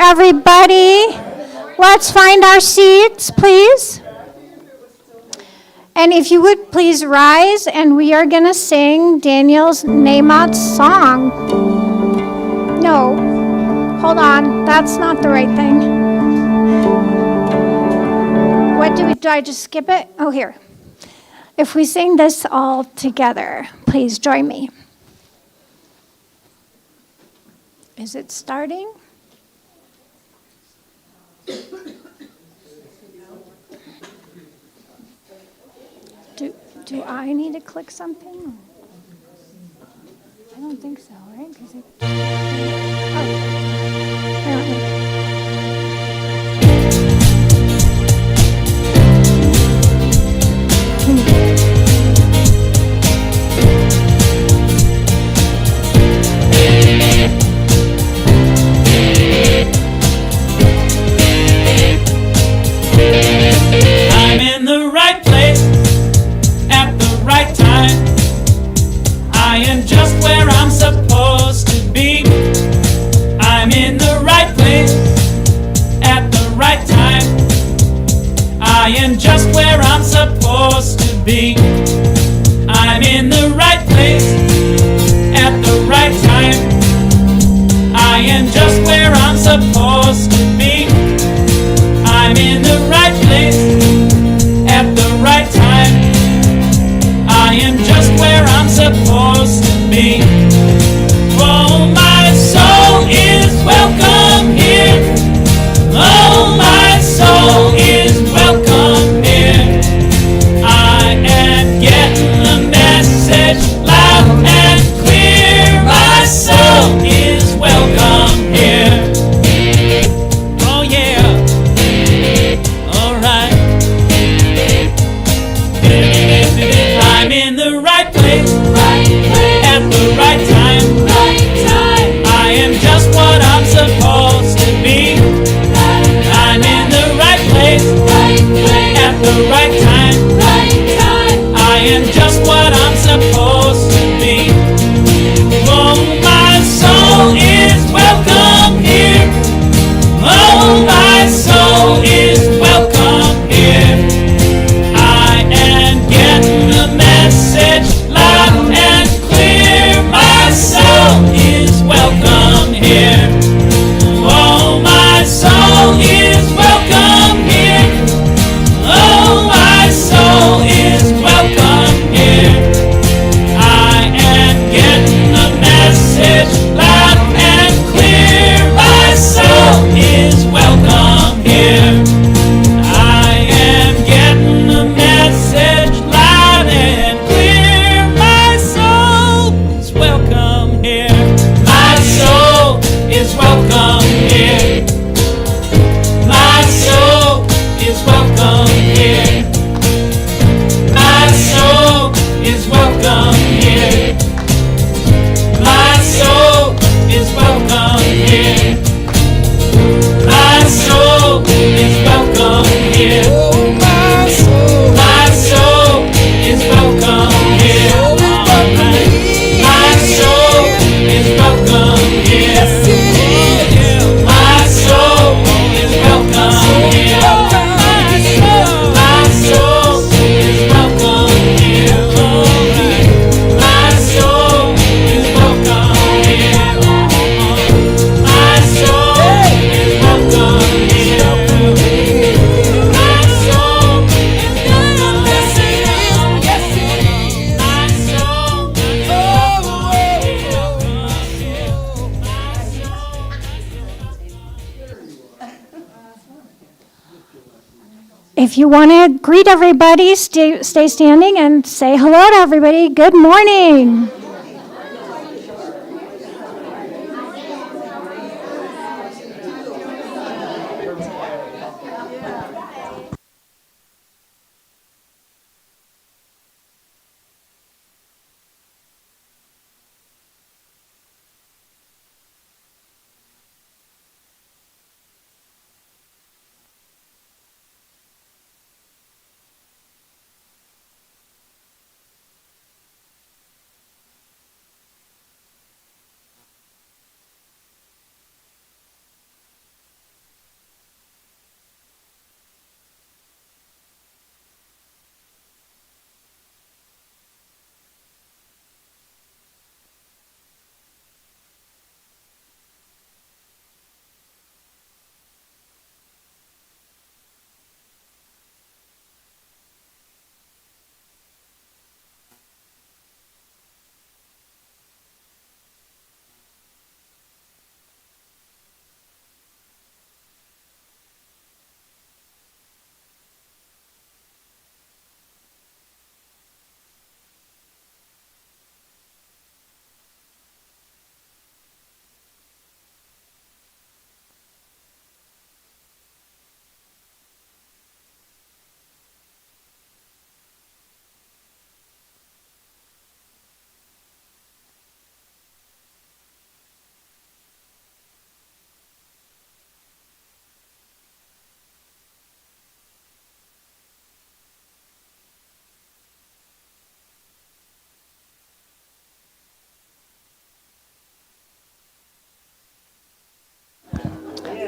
everybody. Let's find our seats, please. And if you would please rise, and we are going to sing Daniel's Naamot's song. No, hold on. That's not the right thing. Did I just skip it? Oh, here. If we sing this all together, please join me. Is it starting? Do I need to click something? I don't think so, right? Apparently. I'm in the right place at the right time. I am just where I'm supposed to be. I'm in the right place at the right time. I am just where I'm supposed to be. I'm in the right place at the right time. I am just where I'm supposed to be. I'm in the right place at the right time. I am just where I'm supposed to be. Oh, my soul is welcome here. Oh, my soul is welcome here. I am getting the message loud and clear. My soul is welcome here. Oh, yeah. I'm in the right place at the right time. I am just what I'm supposed to be. I'm in the right place at the right time. I am just what I'm supposed to be. Oh, my soul is welcome here. Oh, my soul is welcome here. I am getting the message loud and clear. My soul is welcome here. Oh, my soul is welcome here. Oh, my soul is welcome here. I am getting the message loud and clear. My soul is welcome here. I am getting the message loud and clear. My soul is welcome here. My soul is welcome here. My soul is welcome here. My soul is welcome here. My soul is welcome here. My soul is welcome here. My soul is welcome here. My soul is welcome here. My soul is welcome here. My soul is welcome here. My soul is welcome here. My soul is welcome here. My soul is welcome If you want to greet everybody, stay standing and say hello to everybody. Good morning.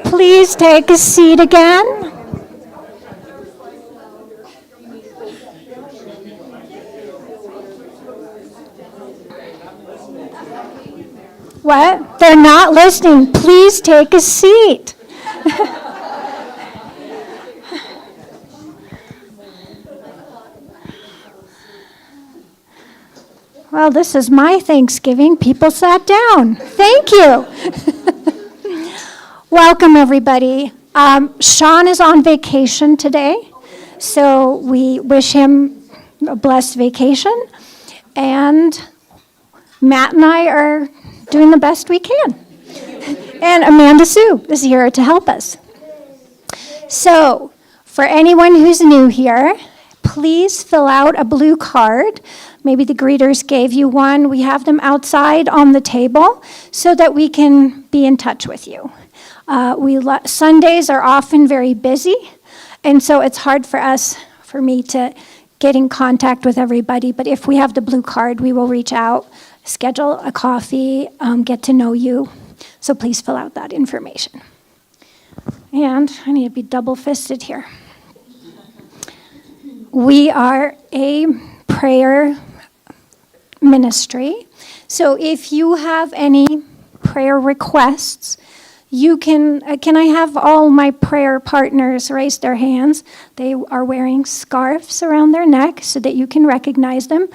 please take a seat again. What? They're not listening. Please take a seat. Well, this is my Thanksgiving. People sat down. Thank you. Welcome, everybody. Sean is on vacation today, so we wish him a blessed vacation. And Matt and I are doing the best we can. And Amanda Sue is here to help us. So, for anyone who's new here, please fill out a blue card. Maybe the greeters gave you one. We have them outside on the table so that we can be in touch with you. Sundays are often very busy, and so it's hard for me to get in contact with everybody. But if we have the blue card, we will reach out, schedule a coffee, get to know you. So please fill out that information. And I need to be double-fisted here. We are a prayer ministry. So if you have any prayer requests, you can I have all my prayer partners raise their hands? They are wearing scarves around their neck so that you can recognize them.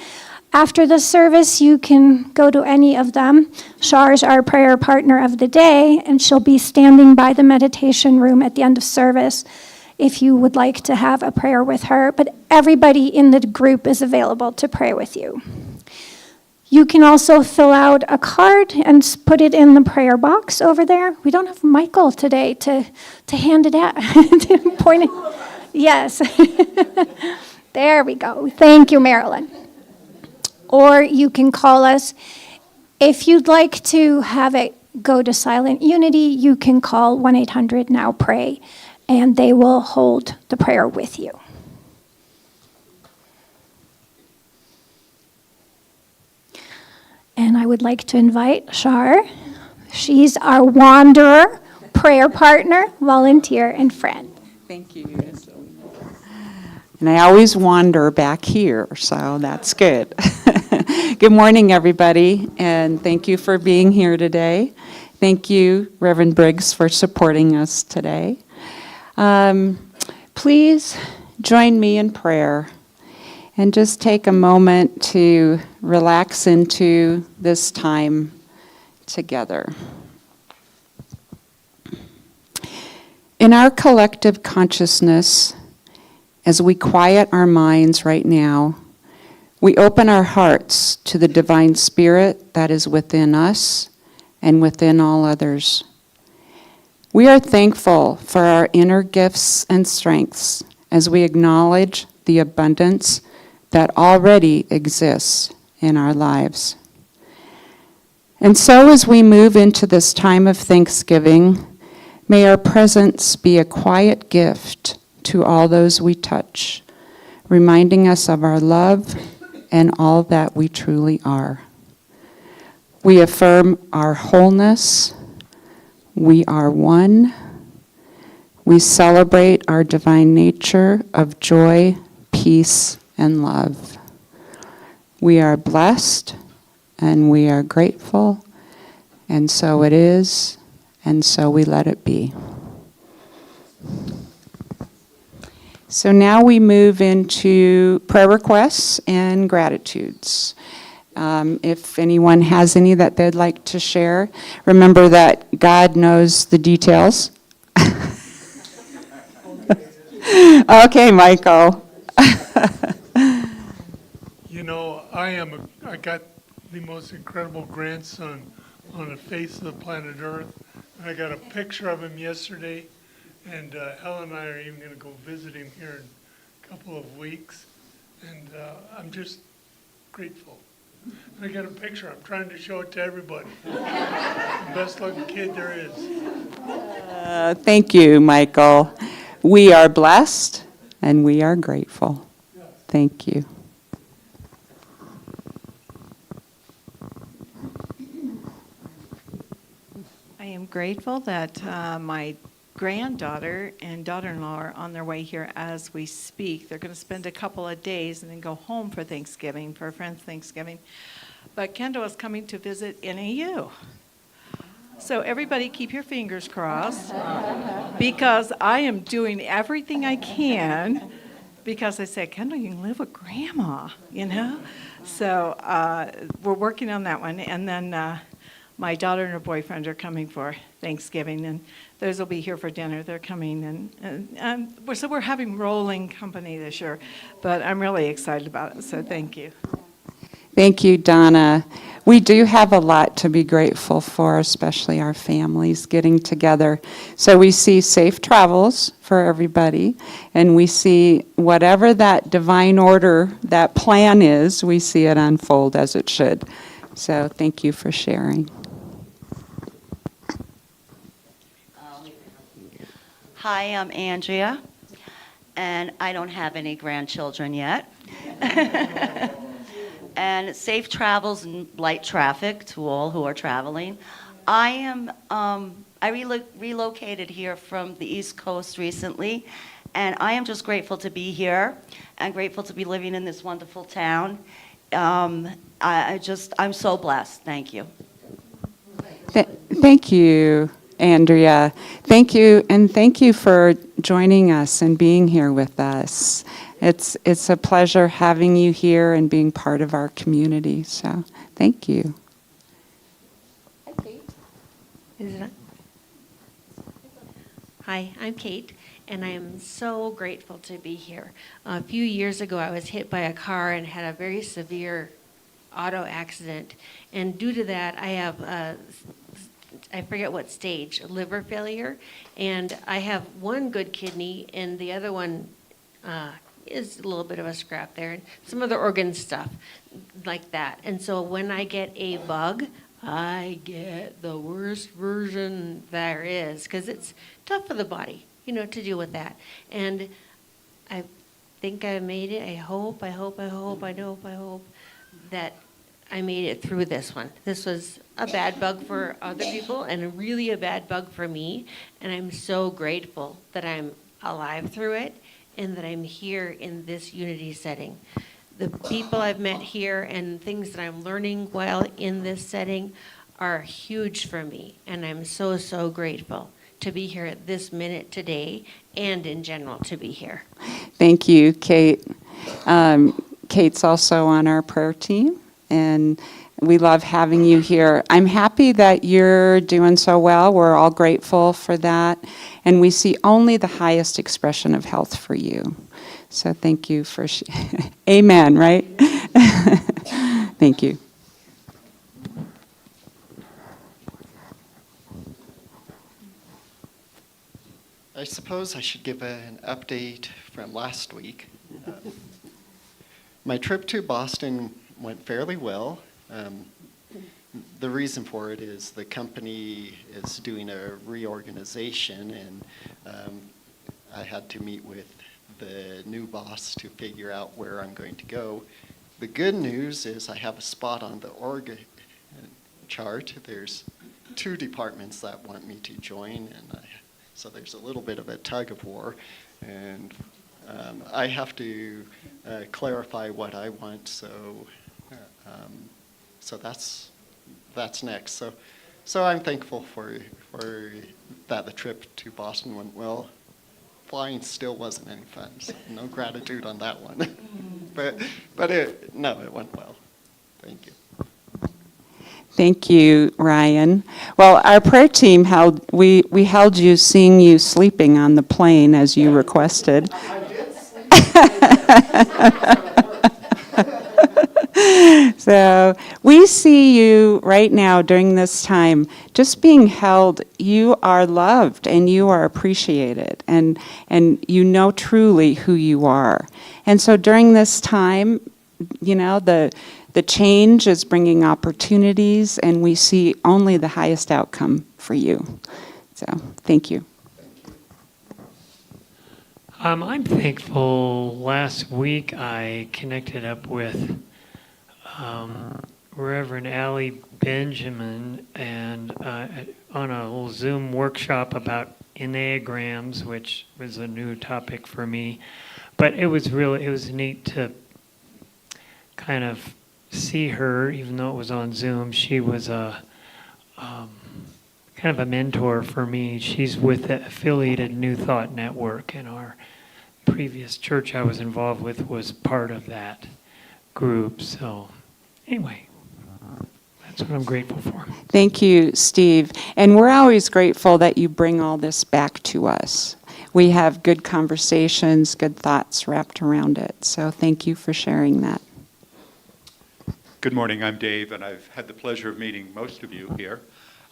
After the service, you can go to any of them. Char's our prayer partner of the day, and she'll be standing by the meditation room at the end of service if you would like to have a prayer with her. But everybody in the group is available to pray with you. You can also fill out a card and put it in the prayer box over there. We don't have Michael today to hand it out, to point it. Yes. There we go. Thank you, Marilyn. Or you can call us. If you'd like to have it go to Silent Unity, you can call 1-800-NOW-PRAY, and they will hold the prayer with you. And I would like to invite Char. She's our wanderer, prayer partner, volunteer, and friend. Thank you. And I always wander back here, so that's good. Good morning, everybody, and thank you for being here today. Thank you, Reverend Briggs, for supporting us today. Please join me in prayer and just take a moment to relax into this time together. In our collective consciousness, as we quiet our minds right now, we open our hearts to the divine spirit that is within us and within all others. We are thankful for our inner gifts and strengths as we acknowledge the abundance that already exists in our lives. And so as we move into this time of Thanksgiving, may our presence be a quiet gift to all those we touch, reminding us of our love and all that we truly are. We affirm our wholeness. We are one. We celebrate our divine nature of joy, peace, and love. We are blessed and we are grateful, and so it is, and so we let it be. So now we move into prayer requests and gratitudes. If anyone has any that they'd like to share, remember that God knows the details. Okay, Michael. You know, I got the most incredible grandson on the face of the planet Earth. I got a picture of him yesterday, and Ellen and I are even going to go visit him here in a couple of weeks, and I'm just grateful. And I got a picture. I'm trying to show it to everybody. The best looking kid there is. Thank you, Michael. We are blessed and we are grateful. Thank you. I am grateful that my granddaughter and daughter-in-law are on their way here as we speak. They're going to spend a couple of days and then go home for Thanksgiving, for a friend's Thanksgiving. But Kendall is coming to visit NAU. So everybody keep your fingers crossed because I am doing everything I can because I said, Kendall, you can live with Grandma, you know? So we're working on that one. And then my daughter and her boyfriend are coming for Thanksgiving, and those will be here for dinner. They're coming, and so we're having rolling company this year, but I'm really excited about it, so thank you. Thank you, Donna. We do have a lot to be grateful for, especially our families getting together. So we see safe travels for everybody, and we see whatever that divine order, that plan is, we see it unfold as it should. So thank you for sharing. Hi, I'm Andrea, and I don't have any grandchildren yet. And safe travels and light traffic to all who are traveling. I relocated here from the East Coast recently, and I am just grateful to be here and grateful to be living in this wonderful town. I'm so blessed. Thank you. Thank you, Andrea. Thank you, and thank you for joining us and being here with us. It's a pleasure having you here and being part of our community, so thank you. Hi, I'm Kate, and I am so grateful to be here. A few years ago, I was hit by a car and had a very severe auto accident, and due to that, I have I forget what stage, liver failure, and I have one good kidney, and the other one is a little bit of a scrap there, and some other organ stuff like that. And so when I get a bug, I get the worst version there is, because it's tough for the body, to deal with that. And I think I made it. I hope that I made it through this one. This was a bad bug for other people and really a bad bug for me. And I'm so grateful that I'm alive through it and that I'm here in this unity setting. The people I've met here and things that I'm learning while in this setting are huge for me. And I'm so, so grateful to be here at this minute today and in general to be here. Thank you, Kate. Kate's also on our prayer team, and we love having you here. I'm happy that you're doing so well. We're all grateful for that. And we see only the highest expression of health for you. So thank you for, amen, right? Thank you. I suppose I should give an update from last week. My trip to Boston went fairly well. The reason for it is the company is doing a reorganization, and I had to meet with the new boss to figure out where I'm going to go. The good news is I have a spot on the org chart. There's 2 departments that want me to join, and so there's a little bit of a tug of war, and I have to clarify what I want. So that's next. So I'm thankful for that the trip to Boston went well. Flying still wasn't any fun, so no gratitude on that one. but it went well. Thank you. Thank you, Ryan. Well, our prayer team held you, seeing you sleeping on the plane as you requested. I did sleep. So we see you right now during this time just being held. You are loved and you are appreciated, and you know truly who you are. And so during this time, the change is bringing opportunities, and we see only the highest outcome for you. So thank you. I'm thankful. Last week I connected up with Reverend Allie Benjamin and on a little Zoom workshop about enneagrams, which was a new topic for me. But it was neat to kind of see her, even though it was on Zoom. She was a kind of a mentor for me. She's with the affiliated New Thought Network, and our previous church I was involved with was part of that group. So anyway, that's what I'm grateful for. Thank you, Steve. And we're always grateful that you bring all this back to us. We have good conversations, good thoughts wrapped around it. So thank you for sharing that. Good morning, I'm Dave, and I've had the pleasure of meeting most of you here.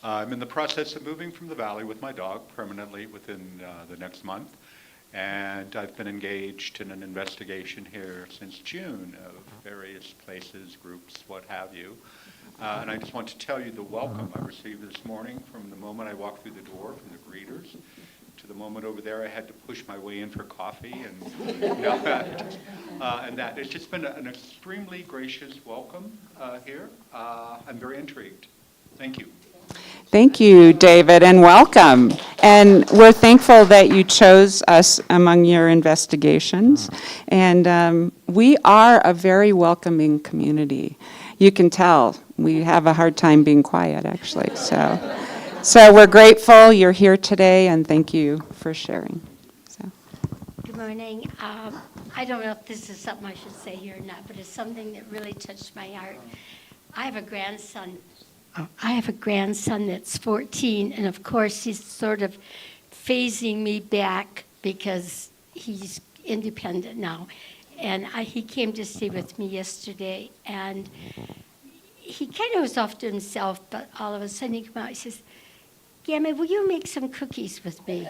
I'm in the process of moving from the valley with my dog permanently within the next month, and I've been engaged in an investigation here since June of various places, groups, what have you. And I just want to tell you the welcome I received this morning from the moment I walked through the door, from the greeters, to the moment over there I had to push my way in for coffee, and and that. It's just been an extremely gracious welcome here. I'm very intrigued. Thank you. Thank you, David, and welcome. And we're thankful that you chose us among your investigations. And we are a very welcoming community. You can tell we have a hard time being quiet, actually. So we're grateful you're here today, and thank you for sharing. So. Good morning. I don't know if this is something I should say here or not, but it's something that really touched my heart. I have a grandson that's 14, and of course he's sort of phasing me back because he's independent now. And he came to stay with me yesterday, and he kind of was off to himself, but all of a sudden he came out, he says, Gammy, will you make some cookies with me?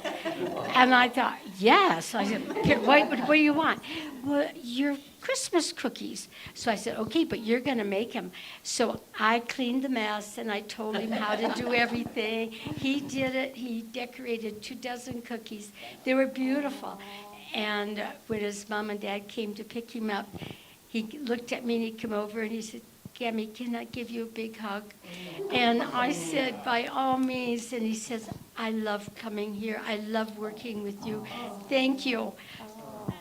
And I thought, yes. I said, what do you want? Well, your Christmas cookies. So I said, okay, but you're going to make them. So I cleaned the mess, and I told him how to do everything. He did it. He decorated 24 cookies. They were beautiful. And when his mom and dad came to pick him up, he looked at me, and he came over, and he said, Gammy, can I give you a big hug? And I said, by all means. And he says, I love coming here. I love working with you. Thank you.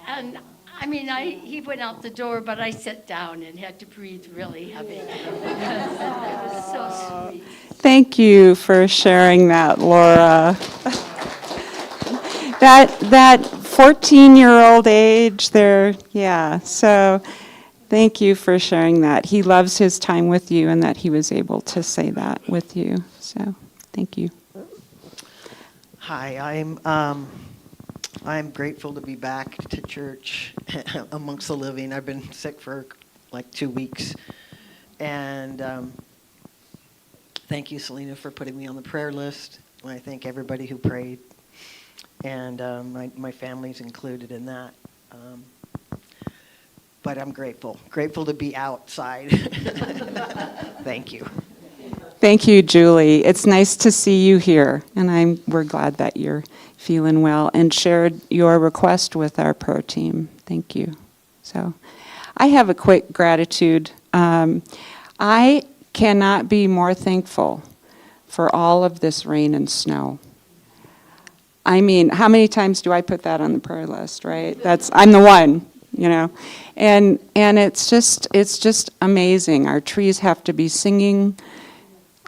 And I mean, he went out the door, but I sat down and had to breathe really heavy because it was so sweet. Thank you for sharing that, Laura. That 14-year-old age there, yeah, so thank you for sharing that. He loves his time with you, and that he was able to say that with you. So, thank you. Hi, I'm grateful to be back to church amongst the living. I've been sick for like 2 weeks, and thank you, Selena, for putting me on the prayer list. I thank everybody who prayed, and my family's included in that. But I'm grateful to be outside. Thank you. Thank you, Julie. It's nice to see you here, and we're glad that you're feeling well and shared your request with our prayer team. Thank you. So, I have a quick gratitude. I cannot be more thankful for all of this rain and snow. I mean, how many times do I put that on the prayer list, right? I'm the one. And it's just amazing. Our trees have to be singing.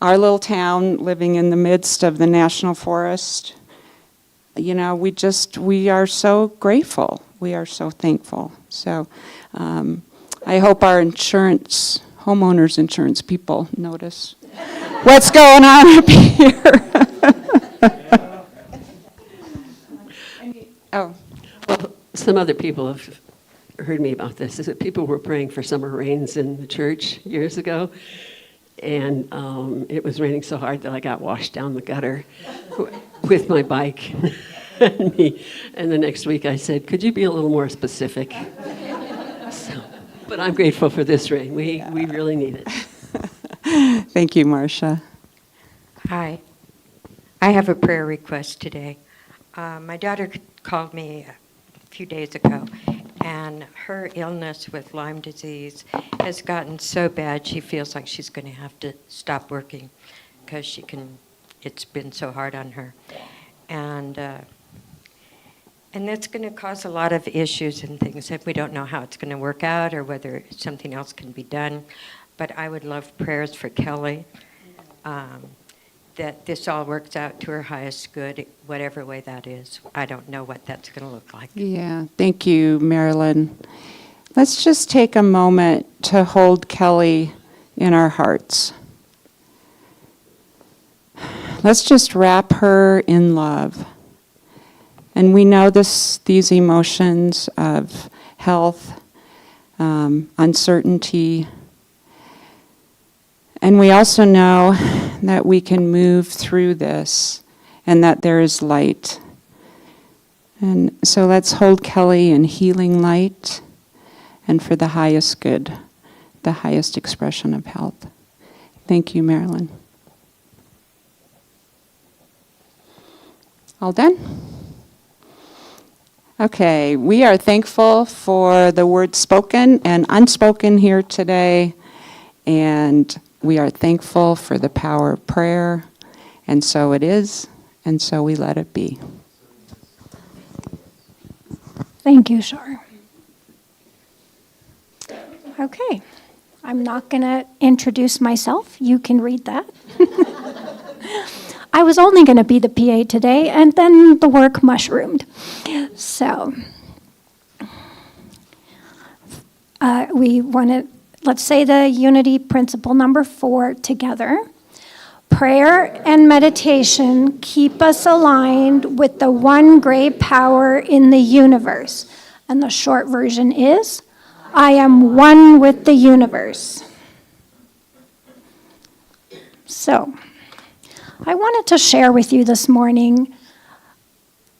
Our little town, living in the midst of the national forest, we are so grateful. We are so thankful. So I hope our homeowners insurance people notice what's going on up here. Oh. Well, some other people have heard me about this, is that people were praying for summer rains in the church years ago, and it was raining so hard that I got washed down the gutter with my bike and me. And the next week I said, could you be a little more specific? But I'm grateful for this rain. We really need it. Thank you, Marcia. Hi. I have a prayer request today. My daughter called me a few days ago, and her illness with Lyme disease has gotten so bad she feels like she's going to have to stop working because it's been so hard on her. And that's going to cause a lot of issues and things if we don't know how it's going to work out or whether something else can be done. But I would love prayers for Kelly, that this all works out to her highest good, whatever way that is. I don't know what that's going to look like. Yeah, thank you, Marilyn. Let's just take a moment to hold Kelly in our hearts. Let's just wrap her in love. And we know these emotions of health, uncertainty. And we also know that we can move through this and that there is light. And so let's hold Kelly in healing light and for the highest good, the highest expression of health. Thank you, Marilyn. All done? Okay, we are thankful for the words spoken and unspoken here today, and we are thankful for the power of prayer, and so it is, and so we let it be. Thank you, Shar. Okay, I'm not going to introduce myself. You can read that. I was only going to be the PA today, and then the work mushroomed. So we want to, let's say the unity principle number 4 together. Prayer and meditation keep us aligned with the one great power in the universe. And the short version is, I am one with the universe. So, I wanted to share with you this morning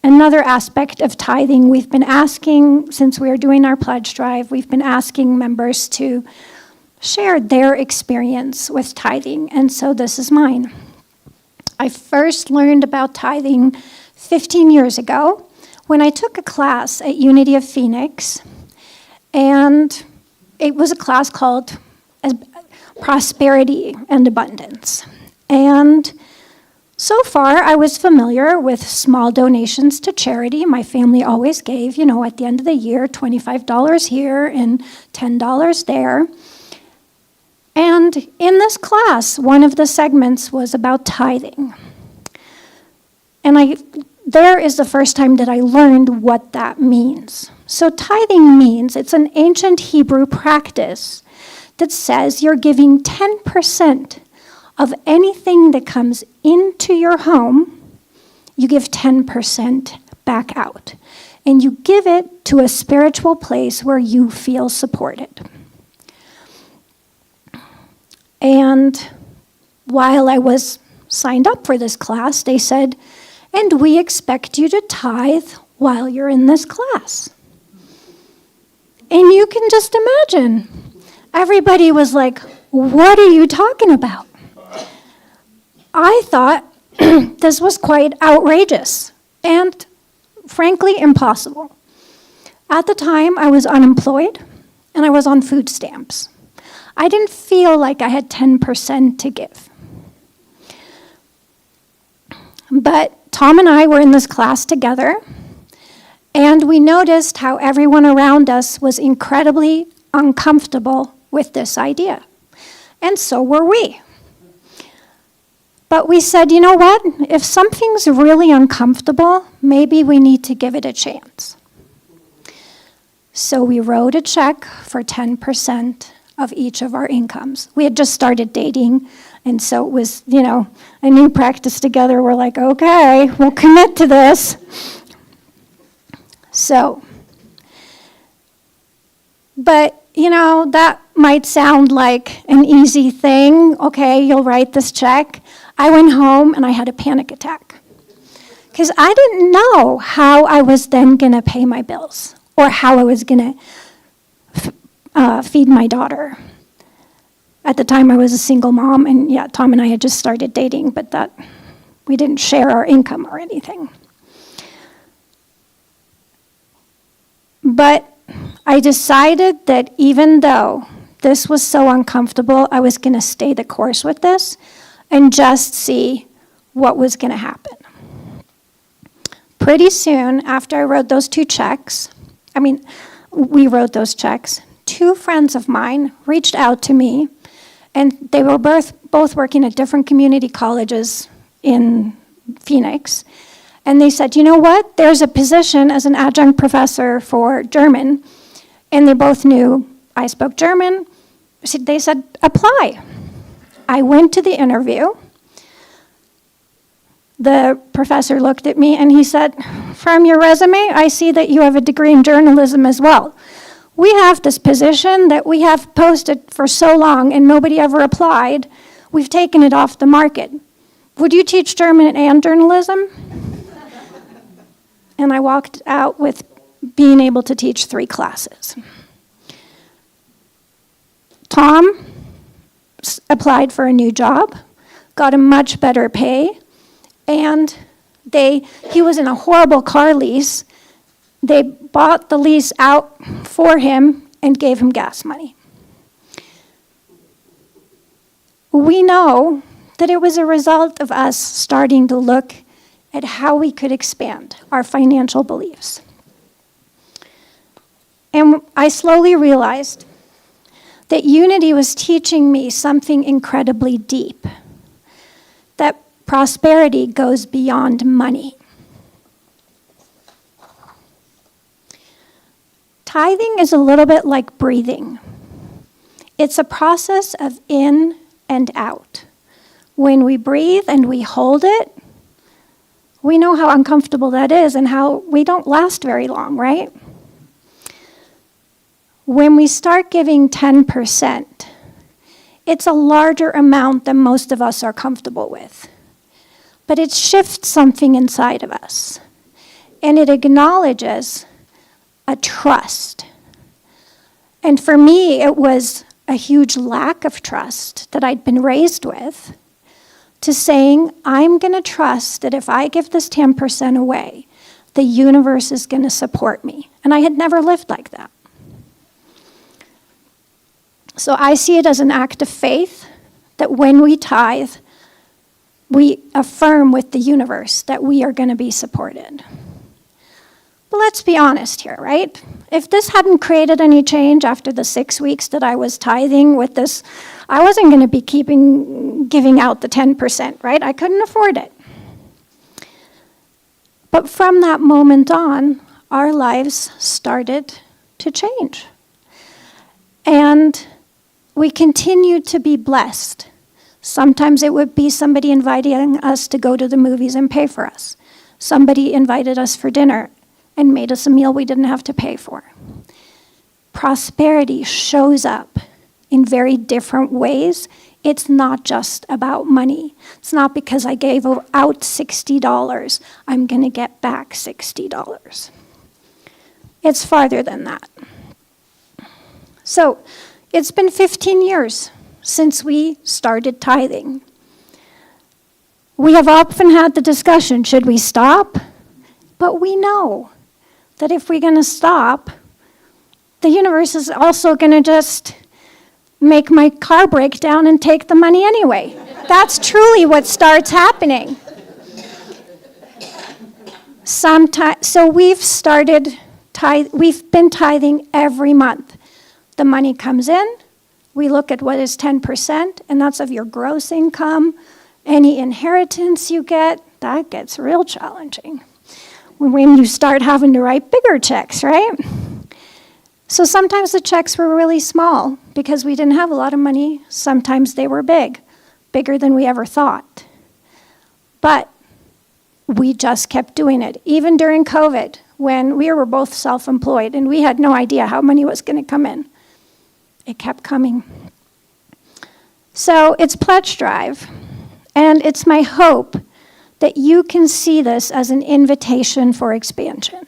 another aspect of tithing. We've been asking, since we are doing our pledge drive, we've been asking members to share their experience with tithing, and so this is mine. I first learned about tithing 15 years ago when I took a class at Unity of Phoenix, and it was a class called Prosperity and Abundance. And so far, I was familiar with small donations to charity. My family always gave, at the end of the year, $25 here and $10 there. And in this class, one of the segments was about tithing. And there is the first time that I learned what that means. So tithing means, it's an ancient Hebrew practice that says you're giving 10% of anything that comes into your home, you give 10% back out. And you give it to a spiritual place where you feel supported. And while I was signed up for this class, they said, and we expect you to tithe while you're in this class. And you can just imagine, everybody was like, what are you talking about? I thought this was quite outrageous and frankly impossible. At the time, I was unemployed and I was on food stamps. I didn't feel like I had 10% to give. But Tom and I were in this class together, and we noticed how everyone around us was incredibly uncomfortable with this idea. And so were we. But we said, you know what? If something's really uncomfortable, maybe we need to give it a chance. So we wrote a check for 10% of each of our incomes. We had just started dating, and so it was, a new practice together. We're like, okay, we'll commit to this. So, but, that might sound like an easy thing. Okay, you'll write this check. I went home and I had a panic attack because I didn't know how I was then going to pay my bills or how I was going to feed my daughter. At the time, I was a single mom, and yeah, Tom and I had just started dating, but we didn't share our income or anything. But I decided that even though this was so uncomfortable, I was going to stay the course with this and just see what was going to happen. pretty soon after I wrote those we wrote those checks, 2 friends of mine reached out to me, and they were both working at different community colleges in Phoenix. And they said, you know what? There's a position as an adjunct professor for German. And they both knew I spoke German. So they said, apply. I went to the interview. The professor looked at me and he said, from your resume, I see that you have a degree in journalism as well. We have this position that we have posted for so long and nobody ever applied. We've taken it off the market. Would you teach German and journalism? And I walked out with being able to teach 3 classes. Tom applied for a new job, got a much better pay, and he was in a horrible car lease. They bought the lease out for him and gave him gas money. We know that it was a result of us starting to look at how we could expand our financial beliefs. And I slowly realized that Unity was teaching me something incredibly deep, that prosperity goes beyond money. Tithing is a little bit like breathing. It's a process of in and out. When we breathe and we hold it, we know how uncomfortable that is and how we don't last very long, right? When we start giving 10%, it's a larger amount than most of us are comfortable with. But it shifts something inside of us. And it acknowledges a trust. And for me, it was a huge lack of trust that I'd been raised with, to saying, I'm going to trust that if I give this 10% away, the universe is going to support me. And I had never lived like that. So I see it as an act of faith that when we tithe, we affirm with the universe that we are going to be supported. But let's be honest here, right? If this hadn't created any change after the 6 weeks that I was tithing with this, I wasn't going to be giving out the 10%, right? I couldn't afford it. But from that moment on, our lives started to change. And we continued to be blessed. Sometimes it would be somebody inviting us to go to the movies and pay for us. Somebody invited us for dinner and made us a meal we didn't have to pay for. Prosperity shows up in very different ways. It's not just about money. It's not because I gave out $60, I'm going to get back $60. It's farther than that. So it's been 15 years since we started tithing. We have often had the discussion, should we stop? But we know that if we're going to stop, the universe is also going to just make my car break down and take the money anyway. That's truly what starts happening. So we've been tithing every month. The money comes in, we look at what is 10%, and that's of your gross income. Any inheritance you get, that gets real challenging when you start having to write bigger checks, right? So sometimes the checks were really small because we didn't have a lot of money. Sometimes they were bigger than we ever thought. But we just kept doing it. Even during COVID, when we were both self-employed and we had no idea how money was going to come in, it kept coming. So it's Pledge Drive, and it's my hope that you can see this as an invitation for expansion.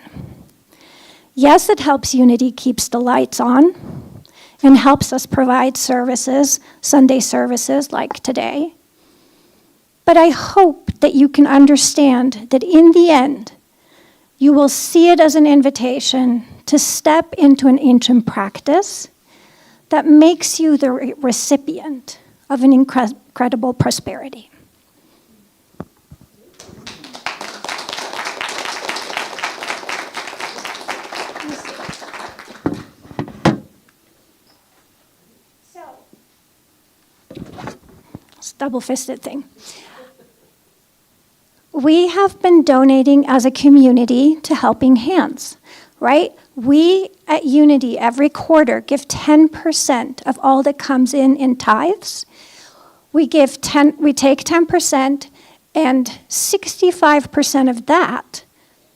Yes, it helps Unity keeps the lights on and helps us provide services, Sunday services like today. But I hope that you can understand that in the end, you will see it as an invitation to step into an ancient practice that makes you the recipient of an incredible prosperity. double-fisted thing. We have been donating as a community to Helping Hands, right? We at Unity every quarter give 10% of all that comes in tithes. We take 10%, and 65% of that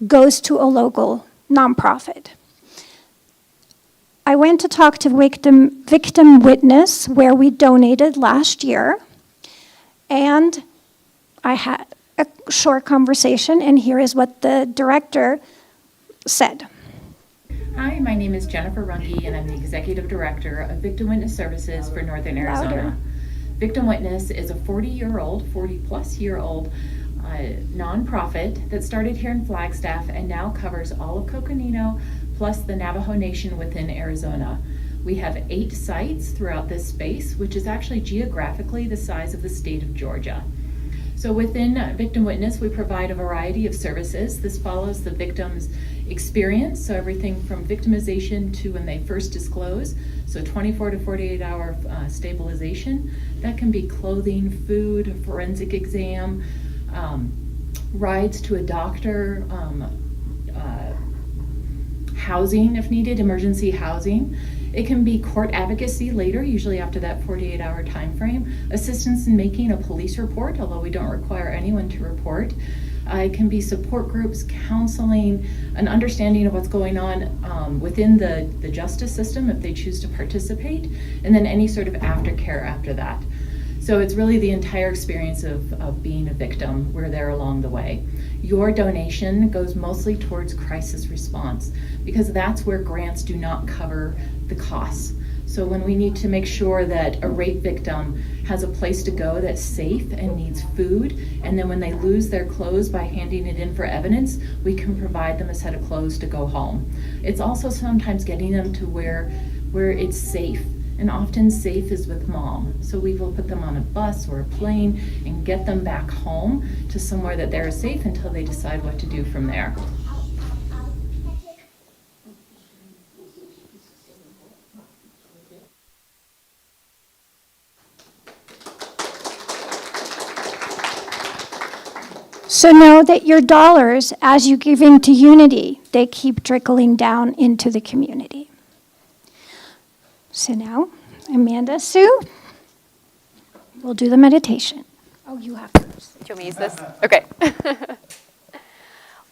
goes to a local nonprofit. I went to talk to Victim Witness, where we donated last year, and I had a short conversation, and here is what the director said. Hi, my name is Jennifer Runge, and I'm the Executive Director of Victim Witness Services for Northern Arizona. Louder. Victim Witness is a 40-plus-year-old nonprofit that started here in Flagstaff and now covers all of Coconino plus the Navajo Nation within Arizona. We have 8 sites throughout this space, which is actually geographically the size of the state of Georgia. So within Victim Witness, we provide a variety of services. This follows the victim's experience, so everything from victimization to when they first disclose, so 24 to 48 hour stabilization. That can be clothing, food, a forensic exam, rides to a doctor, housing if needed, emergency housing. It can be court advocacy later, usually after that 48-hour time frame, assistance in making a police report, although we don't require anyone to report. It can be support groups, counseling, an understanding of what's going on within the justice system if they choose to participate, and then any sort of aftercare after that. So it's really the entire experience of being a victim. We're there along the way. Your donation goes mostly towards crisis response because that's where grants do not cover the costs. So when we need to make sure that a rape victim has a place to go that's safe and needs food, and then when they lose their clothes by handing it in for evidence, we can provide them a set of clothes to go home. It's also sometimes getting them to where it's safe. And often safe is with mom. So we will put them on a bus or a plane and get them back home to somewhere that they're safe until they decide what to do from there. So know that your dollars, as you're giving to Unity, they keep trickling down into the community. So now, Amanda Sue, we'll do the meditation. Oh, you have first. Do you want me to use this? Okay.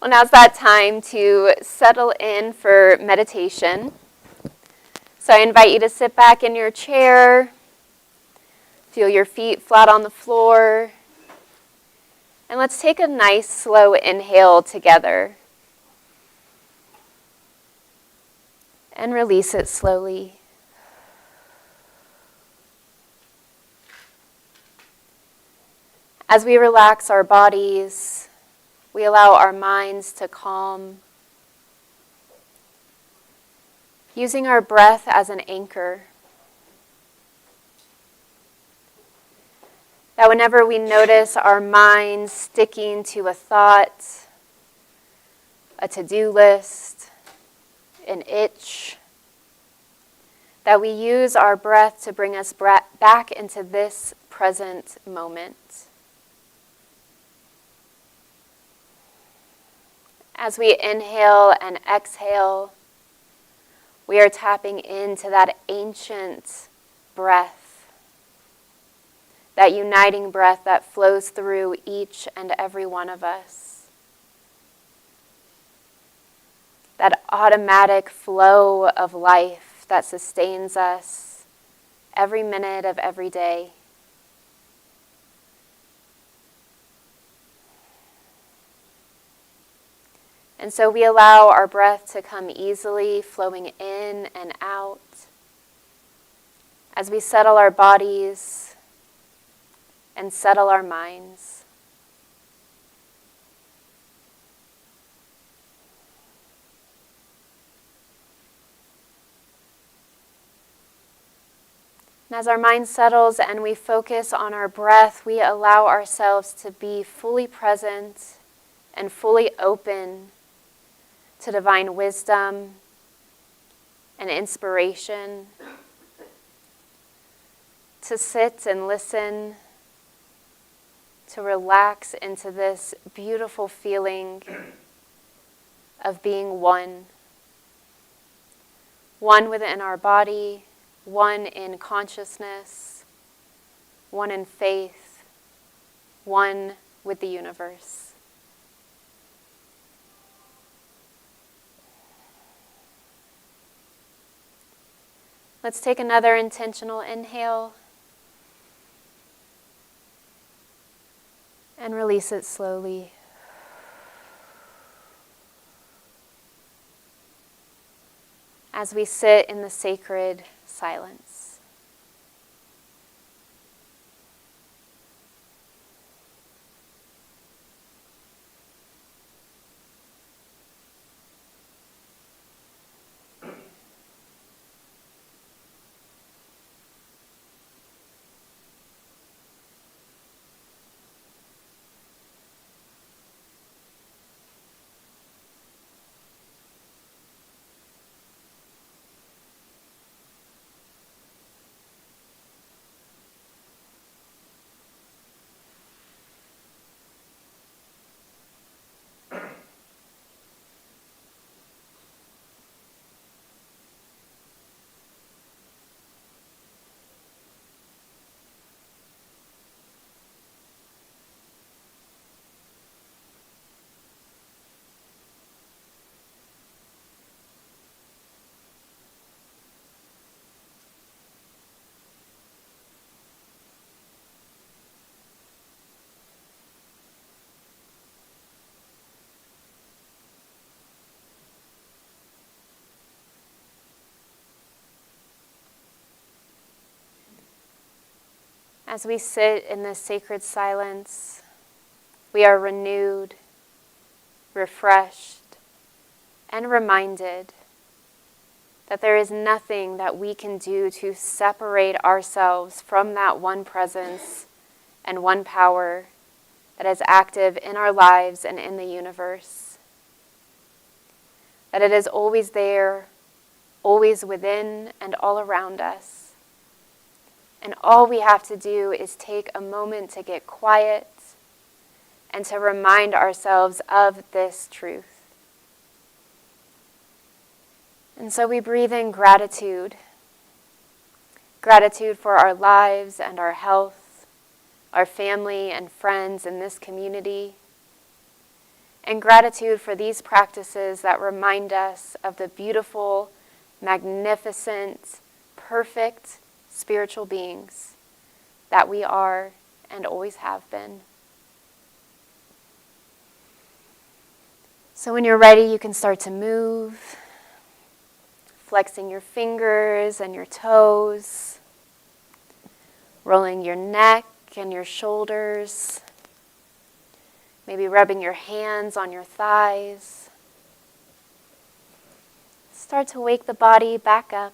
Well, now's that time to settle in for meditation. So I invite you to sit back in your chair, feel your feet flat on the floor, and let's take a nice slow inhale together. And release it slowly. As we relax our bodies, we allow our minds to calm, using our breath as an anchor. That whenever we notice our minds sticking to a thought, a to-do list, an itch, that we use our breath to bring us back into this present moment. As we inhale and exhale, we are tapping into that ancient breath, that uniting breath that flows through each and every one of us. That automatic flow of life that sustains us every minute of every day. And so we allow our breath to come easily, flowing in and out. As we settle our bodies and settle our minds. And as our mind settles and we focus on our breath, we allow ourselves to be fully present and fully open to divine wisdom and inspiration, to sit and listen to relax into this beautiful feeling of being one. One within our body, one in consciousness, one in faith, one with the universe. Let's take another intentional inhale and release it slowly. As we sit in the sacred silence. As we sit in this sacred silence, we are renewed, refreshed, and reminded that there is nothing that we can do to separate ourselves from that one presence and one power that is active in our lives and in the universe. That it is always there, always within and all around us. And all we have to do is take a moment to get quiet and to remind ourselves of this truth. And so we breathe in gratitude. Gratitude for our lives and our health, our family and friends in this community. And gratitude for these practices that remind us of the beautiful, magnificent, perfect spiritual beings that we are and always have been. So when you're ready, you can start to move, flexing your fingers and your toes, rolling your neck and your shoulders, maybe rubbing your hands on your thighs. Start to wake the body back up.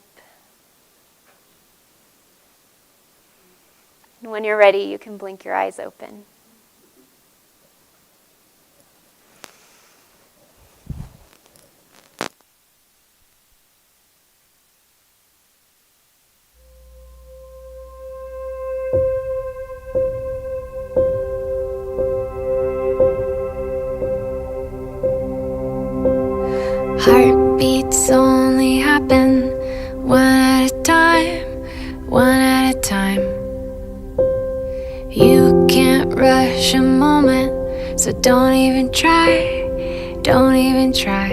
And when you're ready, you can blink your eyes open. Heartbeats only happen one at a time, one at a time. You can't rush a moment, so don't even try, don't even try.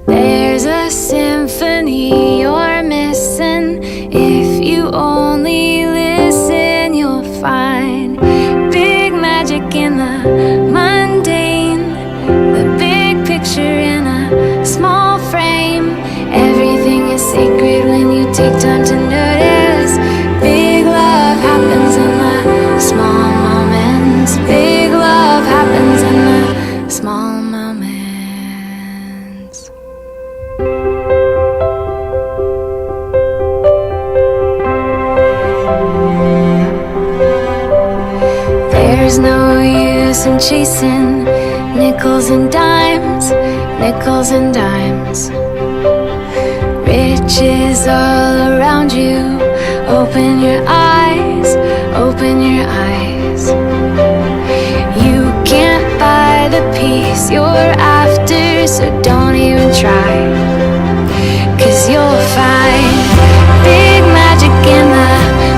There's a symphony you're missing. If you only listen, you'll find big magic in the mundane, the big picture in a small frame. Everything is sacred when you take time to notice. Big love happens in the small moments. Big love happens in the small moments. There's no use in chasing nickels and dimes, nickels and dimes. Riches all around you. Open your eyes, open your eyes. peace you're after, so don't even try, 'cause you'll find big magic in the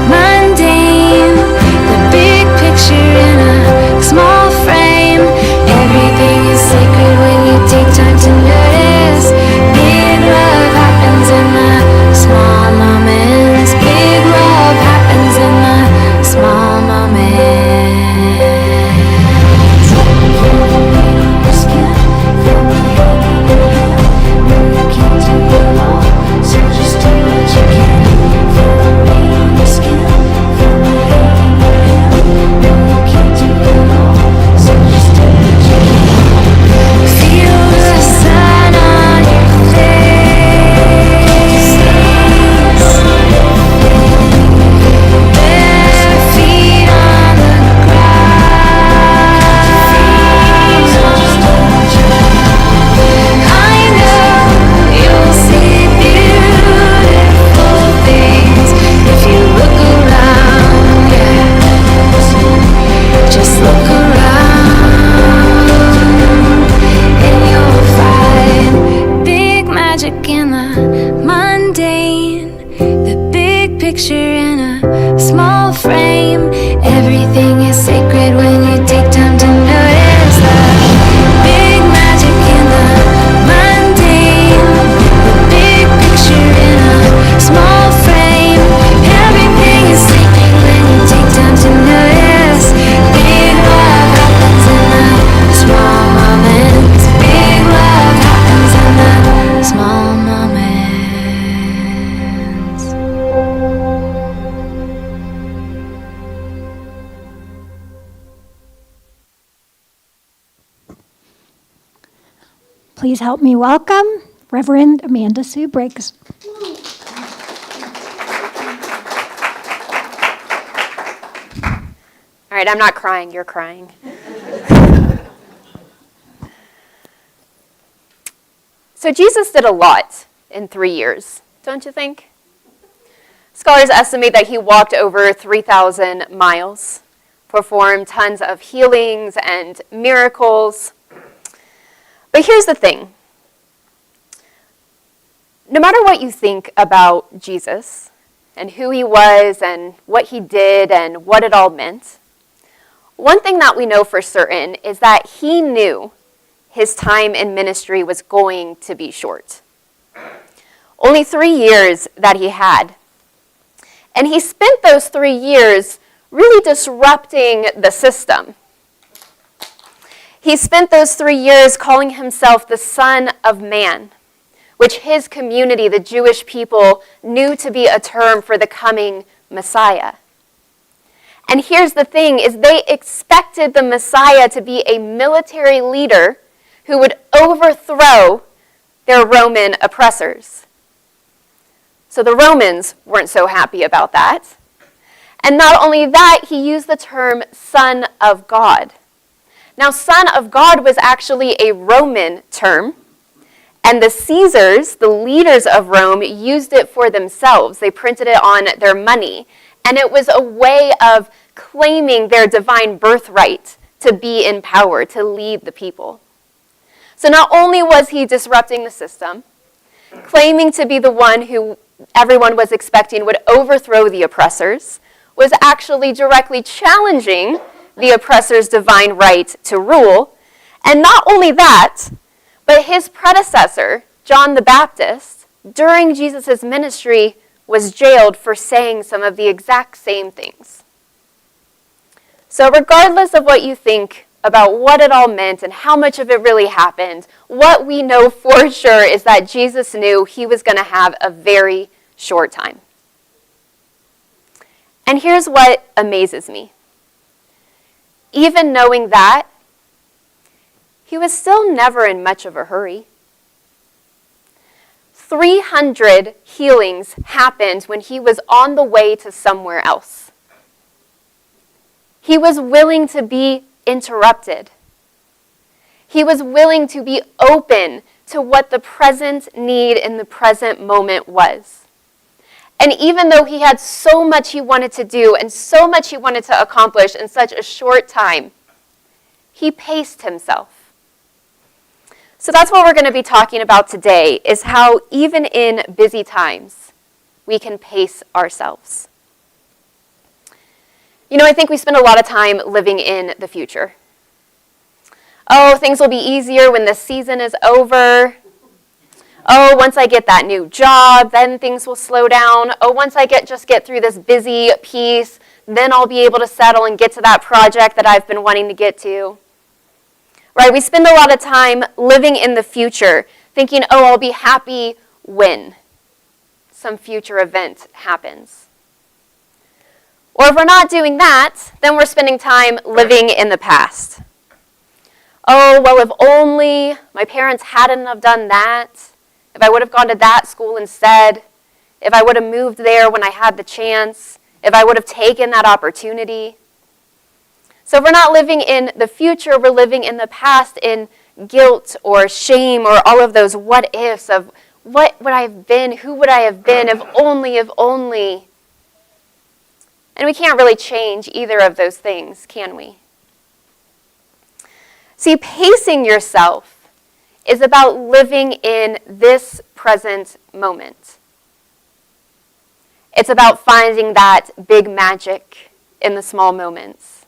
mundane, the big picture in a small frame. Everything is sacred when you take time to notice. Big love happens in the small moments. Big love happens in the small moments. Please help me welcome Reverend Amanda Sue Briggs. All right, I'm not crying, you're crying. So Jesus did a lot in 3 years, don't you think? Scholars estimate that he walked over 3,000 miles, performed tons of healings and miracles. But here's the thing. No matter what you think about Jesus and who he was and what he did and what it all meant, one thing that we know for certain is that he knew his time in ministry was going to be short. Only 3 years that he had. And he spent those 3 years really disrupting the system. He spent those 3 years calling himself the Son of Man, which his community, the Jewish people, knew to be a term for the coming Messiah. And here's the thing, is they expected the Messiah to be a military leader who would overthrow their Roman oppressors. So the Romans weren't so happy about that. And not only that, he used the term Son of God. Now, Son of God was actually a Roman term, and the Caesars, the leaders of Rome, used it for themselves. They printed it on their money, and it was a way of claiming their divine birthright to be in power, to lead the people. So not only was he disrupting the system, claiming to be the one who everyone was expecting would overthrow the oppressors, was actually directly challenging the oppressor's divine right to rule. And not only that, but his predecessor, John the Baptist, during Jesus' ministry, was jailed for saying some of the exact same things. So regardless of what you think about what it all meant and how much of it really happened, what we know for sure is that Jesus knew he was going to have a very short time. And here's what amazes me. Even knowing that, he was still never in much of a hurry. 300 healings happened when he was on the way to somewhere else. He was willing to be interrupted. He was willing to be open to what the present need in the present moment was. And even though he had so much he wanted to do and so much he wanted to accomplish in such a short time, he paced himself. So that's what we're going to be talking about today, is how even in busy times, we can pace ourselves. I think we spend a lot of time living in the future. Oh, things will be easier when this season is over. Oh, once I get that new job, then things will slow down. Oh, once I just get through this busy piece, then I'll be able to settle and get to that project that I've been wanting to get to. Right? We spend a lot of time living in the future, thinking, oh, I'll be happy when some future event happens. Or if we're not doing that, then we're spending time living in the past. Oh, well, if only my parents hadn't have done that, if I would have gone to that school instead, if I would have moved there when I had the chance, if I would have taken that opportunity. So if we're not living in the future, we're living in the past in guilt or shame or all of those what ifs of what would I have been, who would I have been, if only, if only. And we can't really change either of those things, can we? See, pacing yourself is about living in this present moment. It's about finding that big magic in the small moments,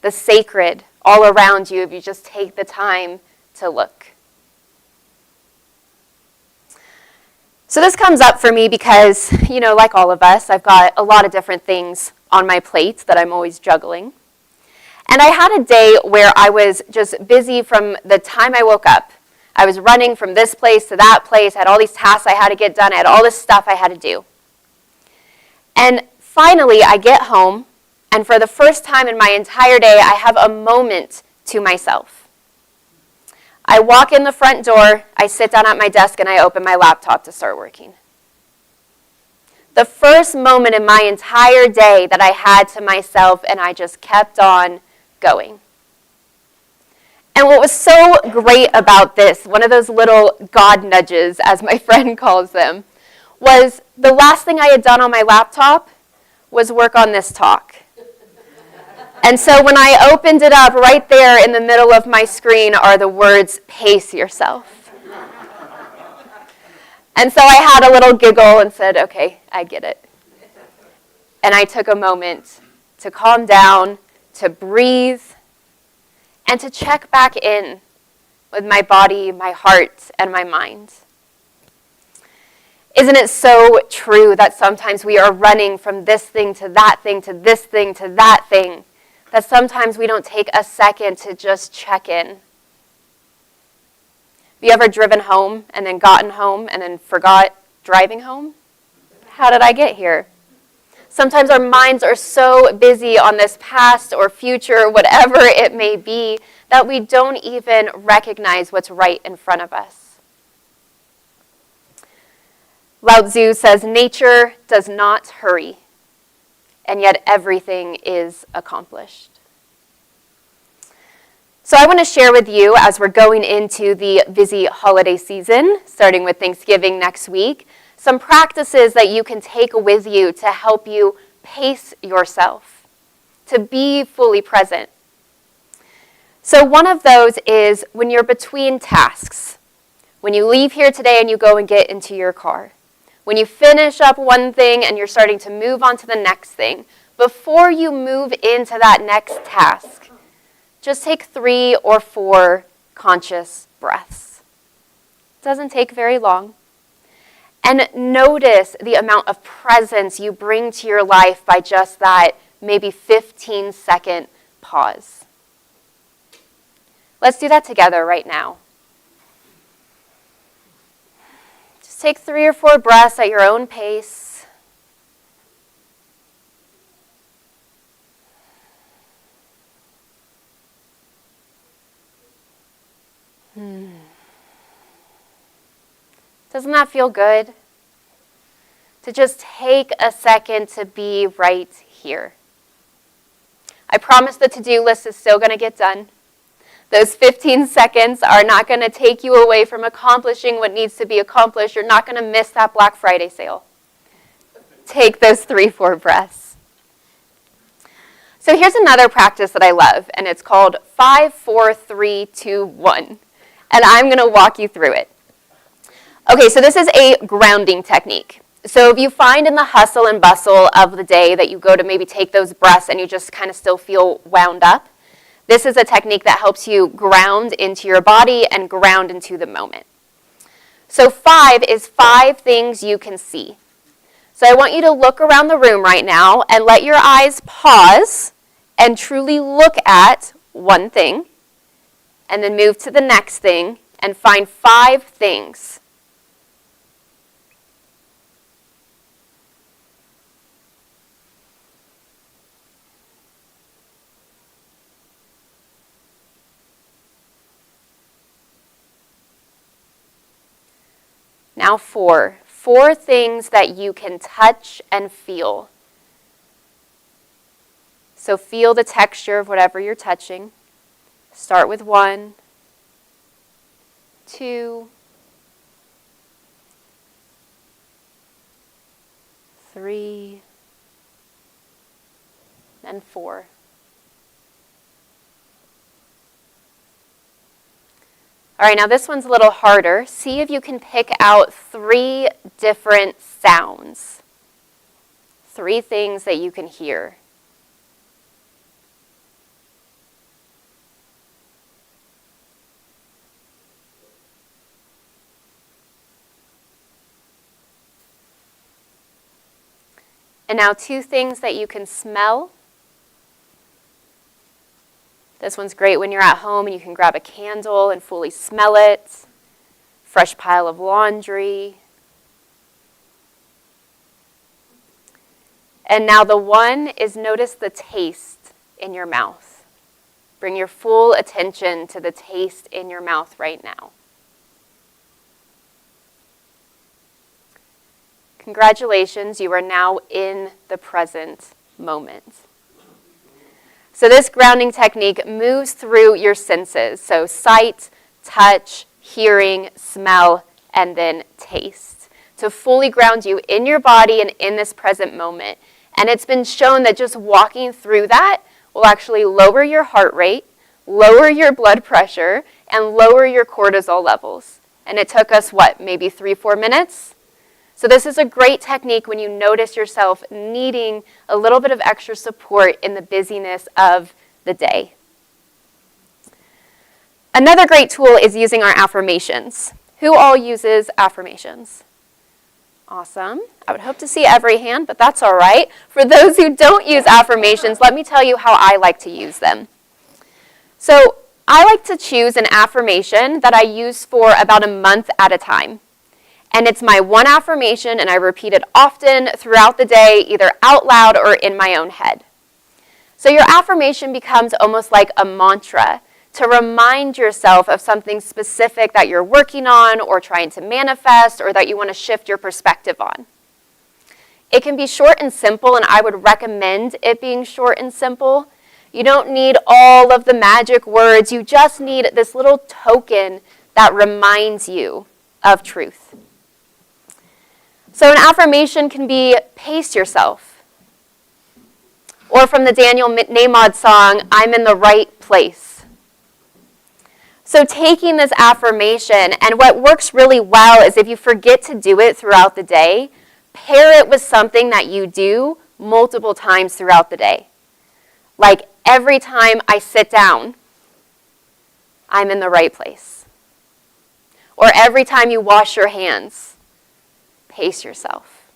the sacred all around you if you just take the time to look. So this comes up for me because, like all of us, I've got a lot of different things on my plate that I'm always juggling. And I had a day where I was just busy from the time I woke up. I was running from this place to that place. I had all these tasks I had to get done. I had all this stuff I had to do. And finally, I get home, and for the first time in my entire day, I have a moment to myself. I walk in the front door, I sit down at my desk, and I open my laptop to start working. The first moment in my entire day that I had to myself, and I just kept on going. And what was so great about this, one of those little God nudges, as my friend calls them, was the last thing I had done on my laptop was work on this talk. And so when I opened it up, right there in the middle of my screen are the words, pace yourself. And so I had a little giggle and said, okay, I get it. And I took a moment to calm down, to breathe, and to check back in with my body, my heart, and my mind. Isn't it so true that sometimes we are running from this thing to that thing to this thing to that thing, that sometimes we don't take a second to just check in? Have you ever driven home and then gotten home and then forgot driving home? How did I get here? Sometimes our minds are so busy on this past or future, whatever it may be, that we don't even recognize what's right in front of us. Lao Tzu says, nature does not hurry, and yet everything is accomplished. So I want to share with you, as we're going into the busy holiday season, starting with Thanksgiving next week, some practices that you can take with you to help you pace yourself, to be fully present. So one of those is when you're between tasks. When you leave here today and you go and get into your car. When you finish up one thing and you're starting to move on to the next thing, before you move into that next task, just take 3 or 4 conscious breaths. It doesn't take very long. And notice the amount of presence you bring to your life by just that maybe 15-second pause. Let's do that together right now. Just take 3 or 4 breaths at your own pace. Doesn't that feel good? To just take a second to be right here. I promise the to-do list is still going to get done. Those 15 seconds are not going to take you away from accomplishing what needs to be accomplished. You're not going to miss that Black Friday sale. Take those 3-4 breaths. So here's another practice that I love, and it's called 5, 4, 3, 2, 1. and I'm going to walk you through it. Okay, so this is a grounding technique. So if you find in the hustle and bustle of the day that you go to maybe take those breaths and you just kind of still feel wound up, this is a technique that helps you ground into your body and ground into the moment. So 5 is 5 things you can see. So I want you to look around the room right now and let your eyes pause and truly look at one thing, and then move to the next thing and find 5 things. Now 4 things that you can touch and feel. So feel the texture of whatever you're touching. Start with 1, 2, 3, and 4. All right, now this one's a little harder. See if you can pick out 3 different sounds. 3 things that you can hear. And now 2 things that you can smell. This one's great when you're at home and you can grab a candle and fully smell it. Fresh pile of laundry. And now the 1 is notice the taste in your mouth. Bring your full attention to the taste in your mouth right now. Congratulations, you are now in the present moment. So this grounding technique moves through your senses. So sight, touch, hearing, smell, and then taste. To fully ground you in your body and in this present moment. And it's been shown that just walking through that will actually lower your heart rate, lower your blood pressure, and lower your cortisol levels. And it took us, maybe 3-4 minutes? So this is a great technique when you notice yourself needing a little bit of extra support in the busyness of the day. Another great tool is using our affirmations. Who all uses affirmations? Awesome. I would hope to see every hand, but that's all right. For those who don't use affirmations, let me tell you how I like to use them. So I like to choose an affirmation that I use for about a month at a time. And it's my one affirmation, and I repeat it often throughout the day, either out loud or in my own head. So your affirmation becomes almost like a mantra to remind yourself of something specific that you're working on or trying to manifest or that you want to shift your perspective on. It can be short and simple, and I would recommend it being short and simple. You don't need all of the magic words. You just need this little token that reminds you of truth. So an affirmation can be, pace yourself. Or from the Daniel Namod song, I'm in the right place. So taking this affirmation, and what works really well is if you forget to do it throughout the day, pair it with something that you do multiple times throughout the day. Like every time I sit down, I'm in the right place. Or every time you wash your hands, pace yourself.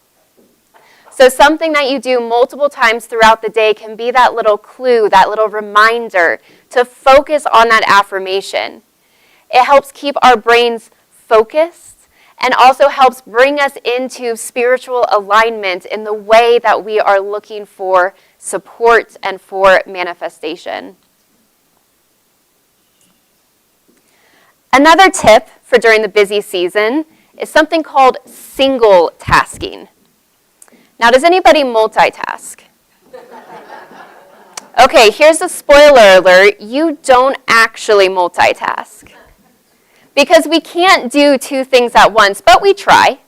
So something that you do multiple times throughout the day can be that little clue, that little reminder to focus on that affirmation. It helps keep our brains focused and also helps bring us into spiritual alignment in the way that we are looking for support and for manifestation. Another tip for during the busy season is something called single tasking. Now, does anybody multitask? Okay, here's a spoiler alert. You don't actually multitask. Because we can't do 2 things at once, but we try.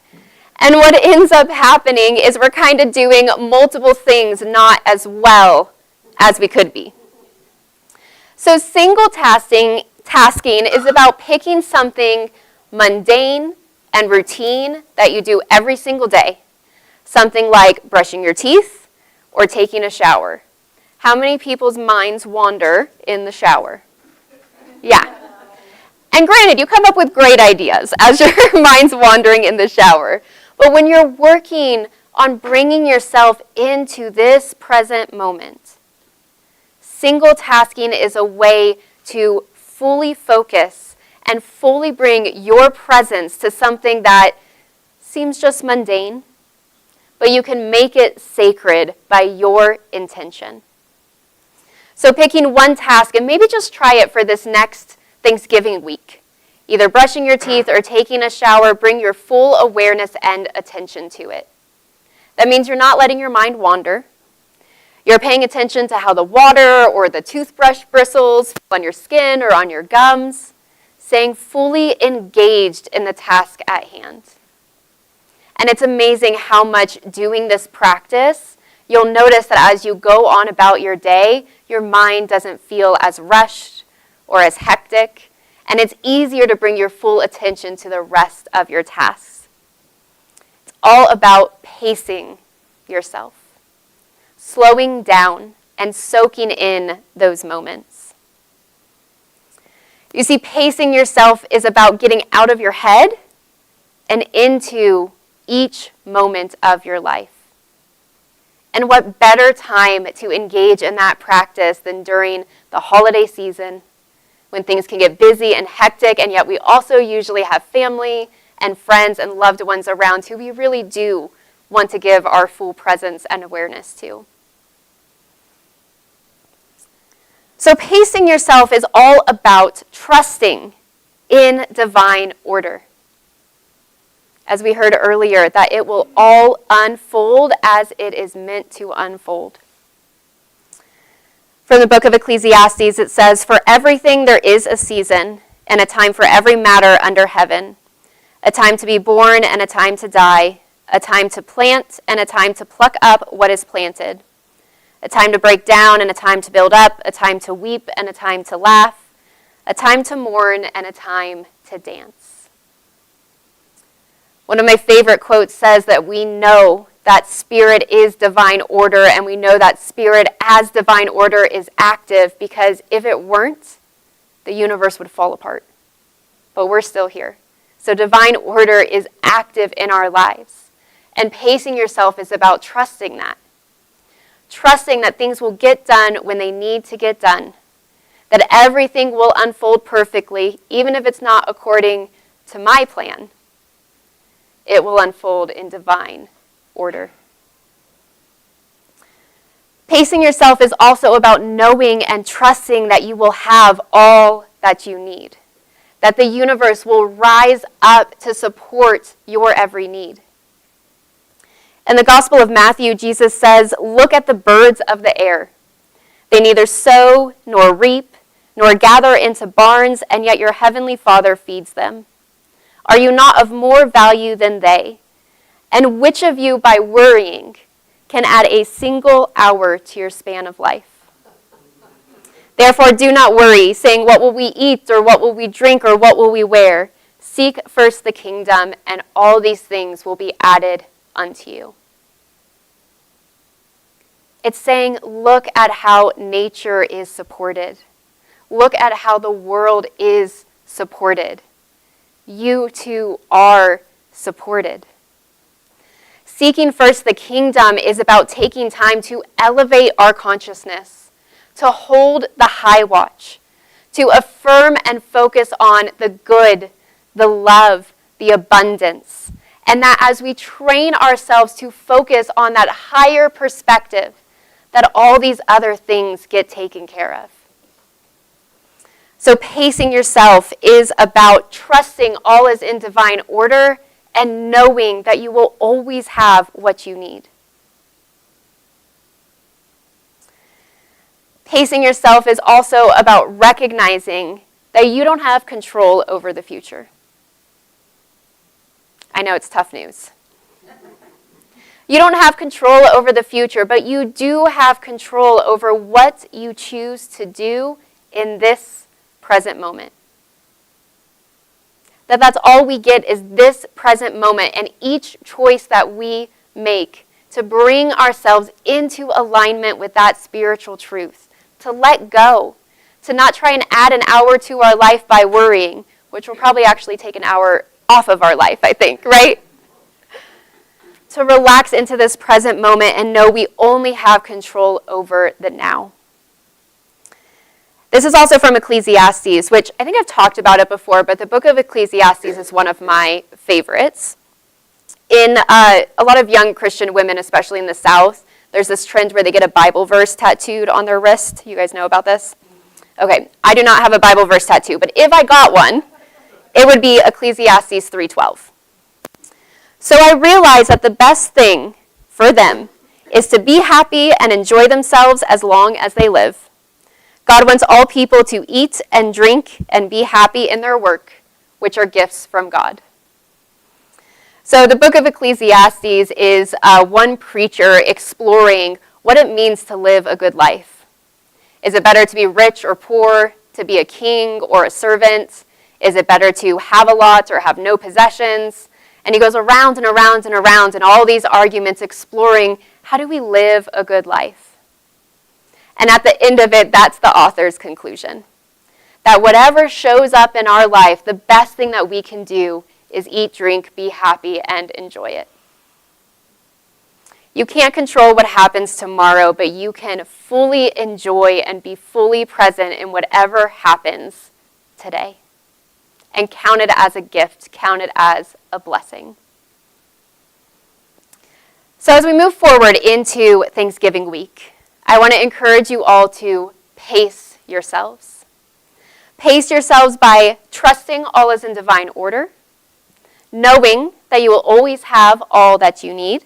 And what ends up happening is we're kind of doing multiple things not as well as we could be. So single tasking tasking is about picking something mundane and routine that you do every single day. Something like brushing your teeth or taking a shower. How many people's minds wander in the shower? Yeah. And granted, you come up with great ideas as your mind's wandering in the shower. But when you're working on bringing yourself into this present moment, single tasking is a way to fully focus and fully bring your presence to something that seems just mundane, but you can make it sacred by your intention. So picking one task, and maybe just try it for this next Thanksgiving week. Either brushing your teeth or taking a shower, bring your full awareness and attention to it. That means you're not letting your mind wander. You're paying attention to how the water or the toothbrush bristles on your skin or on your gums, staying fully engaged in the task at hand. And it's amazing how much doing this practice, you'll notice that as you go on about your day, your mind doesn't feel as rushed or as hectic, and it's easier to bring your full attention to the rest of your tasks. It's all about pacing yourself, slowing down and soaking in those moments. You see, pacing yourself is about getting out of your head and into each moment of your life. And what better time to engage in that practice than during the holiday season, when things can get busy and hectic, and yet we also usually have family and friends and loved ones around who we really do want to give our full presence and awareness to. So pacing yourself is all about trusting in divine order. As we heard earlier, that it will all unfold as it is meant to unfold. From the book of Ecclesiastes, it says, "For everything there is a season, and a time for every matter under heaven, a time to be born and a time to die, a time to plant and a time to pluck up what is planted, a time to break down and a time to build up, a time to weep and a time to laugh, a time to mourn and a time to dance." One of my favorite quotes says that we know that spirit is divine order, and we know that spirit as divine order is active, because if it weren't, the universe would fall apart. But we're still here. So divine order is active in our lives. And pacing yourself is about trusting that. Trusting that things will get done when they need to get done. That everything will unfold perfectly, even if it's not according to my plan. It will unfold in divine order. Pacing yourself is also about knowing and trusting that you will have all that you need. That the universe will rise up to support your every need. In the Gospel of Matthew, Jesus says, "Look at the birds of the air. They neither sow nor reap nor gather into barns, and yet your heavenly Father feeds them. Are you not of more value than they? And which of you, by worrying, can add a single hour to your span of life? Therefore, do not worry, saying, 'What will we eat, or what will we drink, or what will we wear?' Seek first the kingdom, and all these things will be added unto you." It's saying, look at how nature is supported. Look at how the world is supported. You too are supported. Seeking first the kingdom is about taking time to elevate our consciousness, to hold the high watch, to affirm and focus on the good, the love, the abundance. And that as we train ourselves to focus on that higher perspective, that all these other things get taken care of. So pacing yourself is about trusting all is in divine order and knowing that you will always have what you need. Pacing yourself is also about recognizing that you don't have control over the future. I know it's tough news. You don't have control over the future, but you do have control over what you choose to do in this present moment. That's all we get is this present moment, and each choice that we make to bring ourselves into alignment with that spiritual truth, to let go, to not try and add an hour to our life by worrying, which will probably actually take an hour off of our life, I think, right? To relax into this present moment and know we only have control over the now. This is also from Ecclesiastes, which I think I've talked about it before, but the book of Ecclesiastes is one of my favorites. In a lot of young Christian women, especially in the South, there's this trend where they get a Bible verse tattooed on their wrist. You guys know about this? Okay, I do not have a Bible verse tattoo, but if I got one, it would be Ecclesiastes 3:12. So I realized that the best thing for them is to be happy and enjoy themselves as long as they live. God wants all people to eat and drink and be happy in their work, which are gifts from God. So the book of Ecclesiastes is one preacher exploring what it means to live a good life. Is it better to be rich or poor, to be a king or a servant? Is it better to have a lot or have no possessions? And he goes around and around and around in all these arguments exploring how do we live a good life? And at the end of it, that's the author's conclusion. That whatever shows up in our life, the best thing that we can do is eat, drink, be happy, and enjoy it. You can't control what happens tomorrow, but you can fully enjoy and be fully present in whatever happens today. And count it as a gift, count it as a blessing. So as we move forward into Thanksgiving week, I want to encourage you all to pace yourselves. Pace yourselves by trusting all is in divine order, knowing that you will always have all that you need,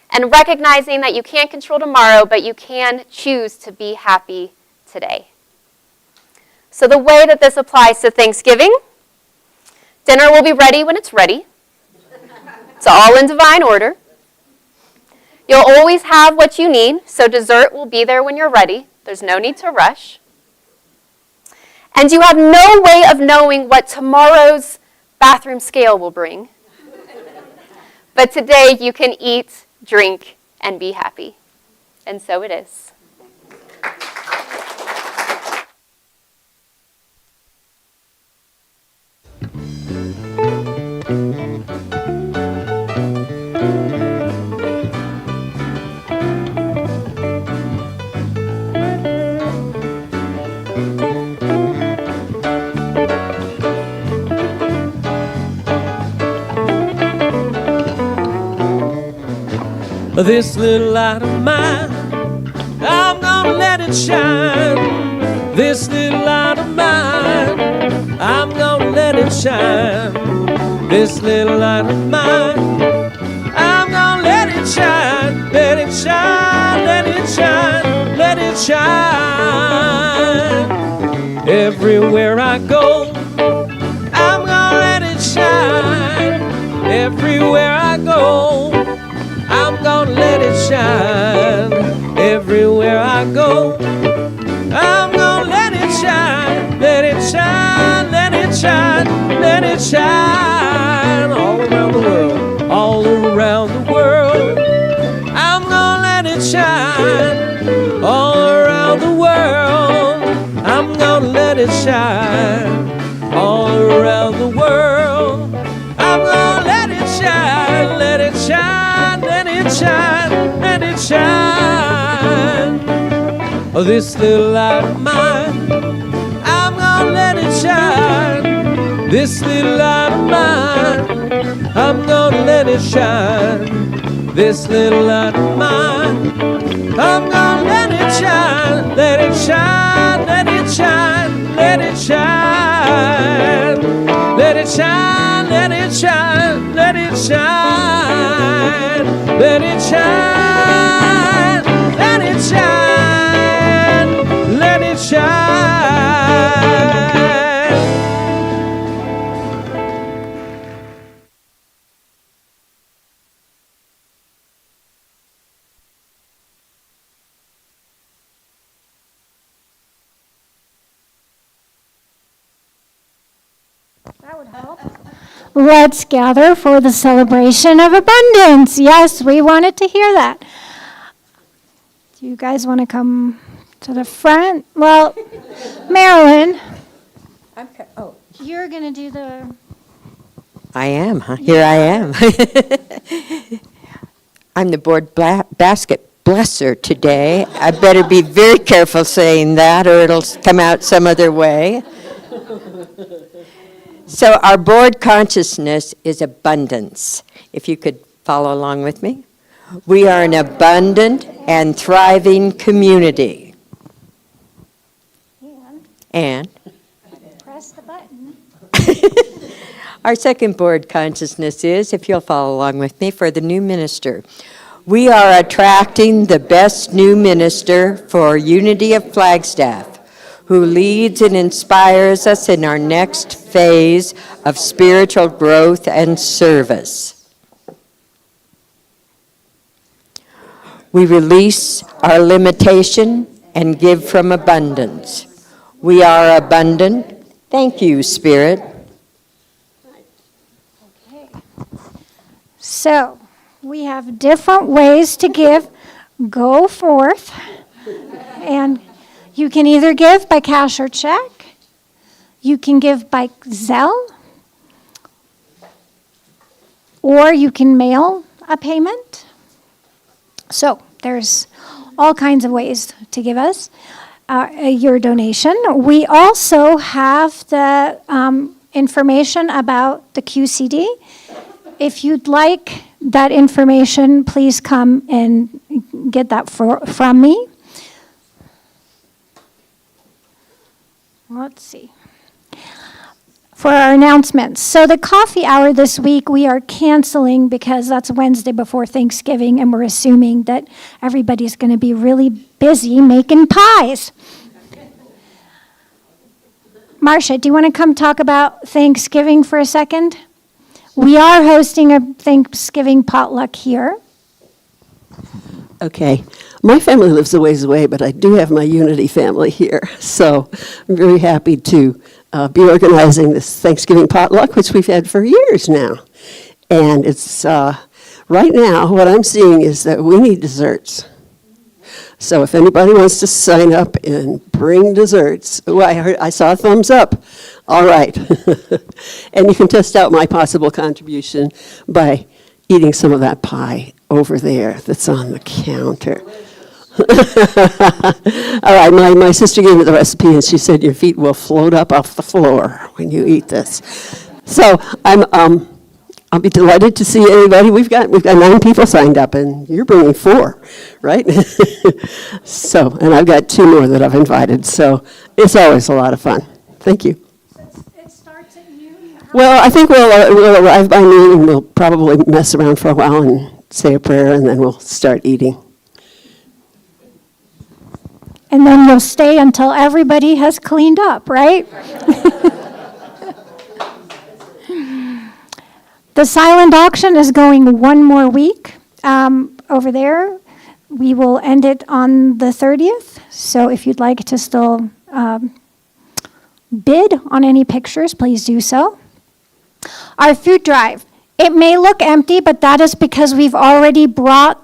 and recognizing that you can't control tomorrow, but you can choose to be happy today. So the way that this applies to Thanksgiving, dinner will be ready when it's ready. It's all in divine order. You'll always have what you need, so dessert will be there when you're ready. There's no need to rush. And you have no way of knowing what tomorrow's bathroom scale will bring. But today you can eat, drink, and be happy. And so it is. This little light of mine, I'm gonna let it shine. This little light of mine, I'm gonna let it shine. This little light of mine, I'm gonna let it shine. Let it shine, let it shine, let it shine. Everywhere I go, I'm gonna let it shine. Everywhere I go, I'm gonna let it shine. Everywhere I go, I'm gonna let it shine. Let it shine, let it shine, let it shine. All around the world, all around the world, I'm gonna let it shine. All around the world, I'm gonna let it shine. All around the world, I'm gonna let it shine. Let it shine, let it shine, let it shine. Oh, this little light of mine, I'm gonna let it shine. This little light of mine, I'm gonna let it shine. This little light of mine, I'm gonna let it shine. Let it shine, let it shine, let it shine. Let it shine, let it shine, let it shine. Let it shine, let it shine, let it shine. Let's gather for the celebration of abundance. Yes, we wanted to hear that. Do you guys want to come to the front? Well, Marilyn, you're going to do the... I am, huh? Here I am. I'm the board basket blesser today. I better be very careful saying that or it'll come out some other way. So our board consciousness is abundance. If you could follow along with me. We are an abundant and thriving community. And press the button. Our second board consciousness is, if you'll follow along with me, for the new minister. We are attracting the best new minister for Unity of Flagstaff, who leads and inspires us in our next phase of spiritual growth and service. We release our limitation and give from abundance. We are abundant. Thank you, Spirit. So, we have different ways to give. Go forth. And you can either give by cash or check. You can give by Zelle. Or you can mail a payment. So, there's all kinds of ways to give us your donation. We also have the information about the QCD. If you'd like that information, please come and get that from me. Let's see. For our announcements. So the coffee hour this week we are canceling because that's Wednesday before Thanksgiving, and we're assuming that everybody's going to be really busy making pies. Marcia, do you want to come talk about Thanksgiving for a second? We are hosting a Thanksgiving potluck here. Okay. My family lives a ways away, but I do have my Unity family here. So I'm very happy to be organizing this Thanksgiving potluck, which we've had for years now. And it's right now, what I'm seeing is that we need desserts. So if anybody wants to sign up and bring desserts, I saw a thumbs up. All right. And you can test out my possible contribution by eating some of that pie over there that's on the counter. All right, my sister gave me the recipe, and she said your feet will float up off the floor when you eat this. So I'll be delighted to see anybody. We've got 9 people signed up, and you're bringing 4, right? So, and I've got 2 more that I've invited. So it's always a lot of fun. Thank you. It starts at noon. Well, I think we'll arrive by noon, and we'll probably mess around for a while and say a prayer, and then we'll start eating. And then you'll stay until everybody has cleaned up, right? The silent auction is going one more week over there. We will end it on the 30th. So if you'd like to still bid on any pictures, please do so. Our food drive. It may look empty, but that is because we've already brought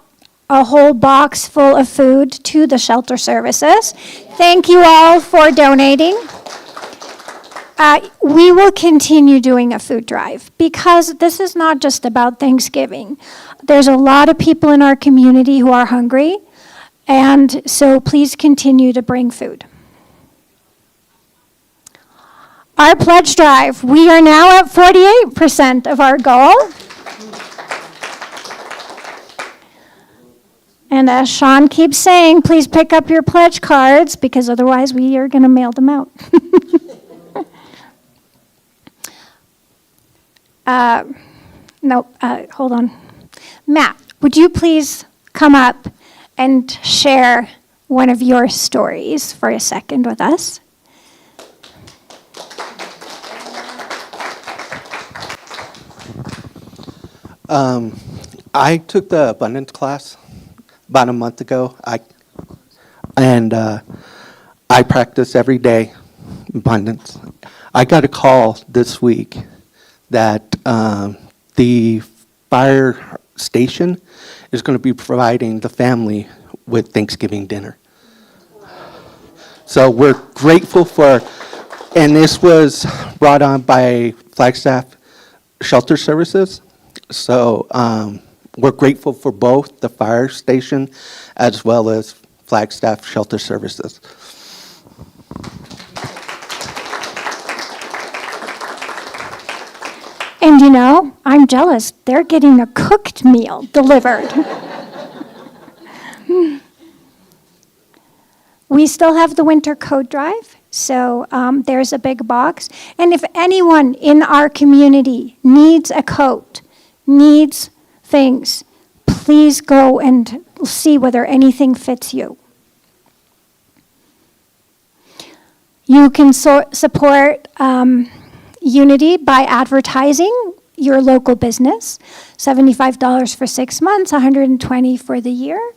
a whole box full of food to the shelter services. Thank you all for donating. We will continue doing a food drive because this is not just about Thanksgiving. There's a lot of people in our community who are hungry, and so please continue to bring food. Our pledge drive, we are now at 48% of our goal. And as Sean keeps saying, please pick up your pledge cards because otherwise we are going to mail them out. Hold on. Matt, would you please come up and share one of your stories for a second with us? I took the abundance class about a month ago. I practice every day abundance. I got a call this week that the fire station is going to be providing the family with Thanksgiving dinner. So we're grateful for, and this was brought on by Flagstaff Shelter Services. So we're grateful for both the fire station as well as Flagstaff Shelter Services. And you know, I'm jealous. They're getting a cooked meal delivered. We still have the winter coat drive, so there's a big box. And if anyone in our community needs a coat, needs things, please go and see whether anything fits you. You can support Unity by advertising your local business. $75 for 6 months, $120 for the year.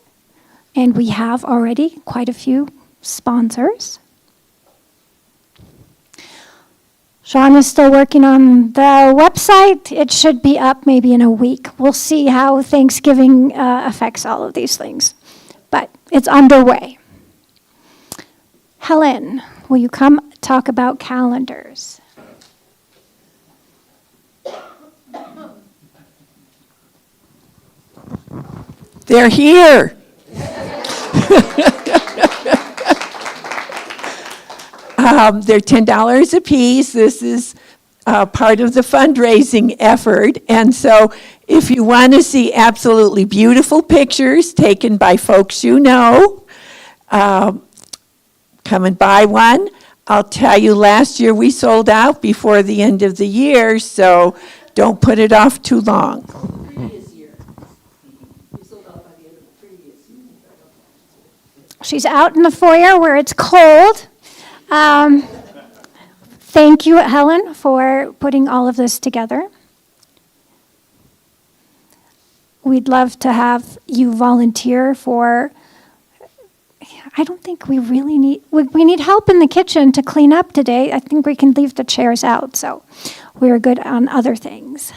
And we have already quite a few sponsors. Sean is still working on the website. It should be up maybe in a week. We'll see how Thanksgiving affects all of these things. But it's underway. Helen, will you come talk about calendars? They're here. They're $10 a piece. This is part of the fundraising effort. And so if you want to see absolutely beautiful pictures taken by folks you know, come and buy one. I'll tell you, last year we sold out before the end of the year, so don't put it off too long. She's out in the foyer where it's cold. Thank you, Helen, for putting all of this together. We'd love to have you volunteer for, I don't think we really need, we need help in the kitchen to clean up today. I think we can leave the chairs out, so we're good on other things.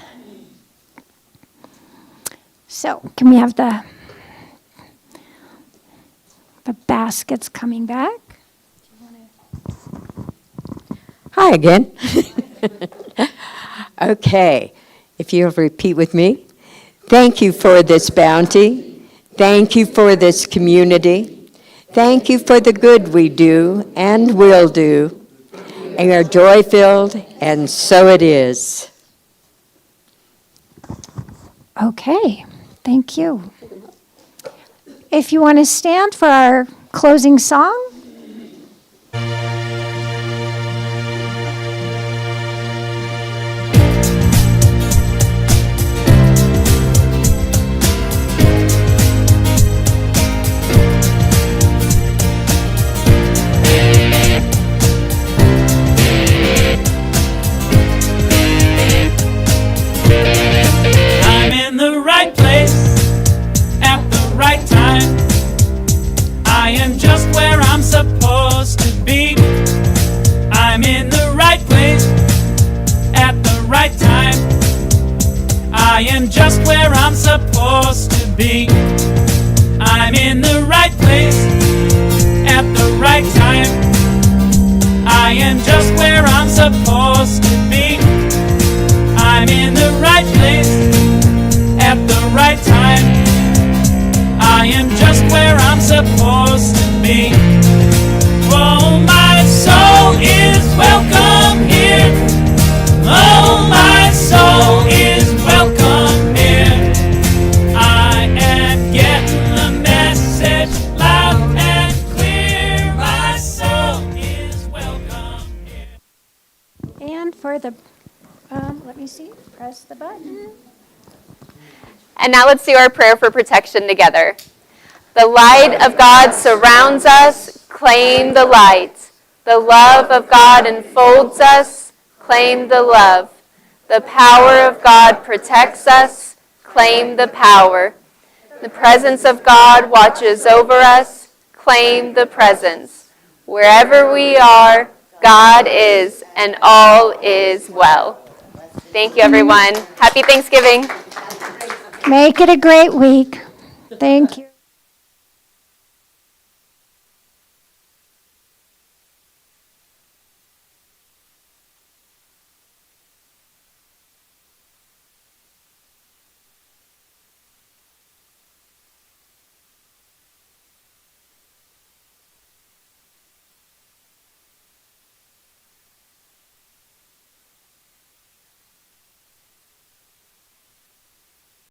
So, can we have the baskets coming back? Hi again. Okay, if you'll repeat with me. Thank you for this bounty. Thank you for this community. Thank you for the good we do and will do. And are joy-filled, and so it is. Okay, thank you. If you want to stand for our closing song. I'm in the right place at the right time. I am just where I'm supposed to be. I'm in the right place at the right time. I am just where I'm supposed to be. I'm in the right place at the right time. I am just where I'm supposed to be. I'm in the right place at the right time. I am just where I'm supposed to be. Oh, my soul is welcome here. Oh, my soul is welcome here. I am getting the message loud and clear. My soul is welcome here. And for the, let me see, press the button. And now let's do our prayer for protection together. The light of God surrounds us. Claim the light. The love of God enfolds us. Claim the love. The power of God protects us. Claim the power. The presence of God watches over us. Claim the presence. Wherever we are, God is, and all is well. Thank you, everyone. Happy Thanksgiving. Make it a great week. Thank you.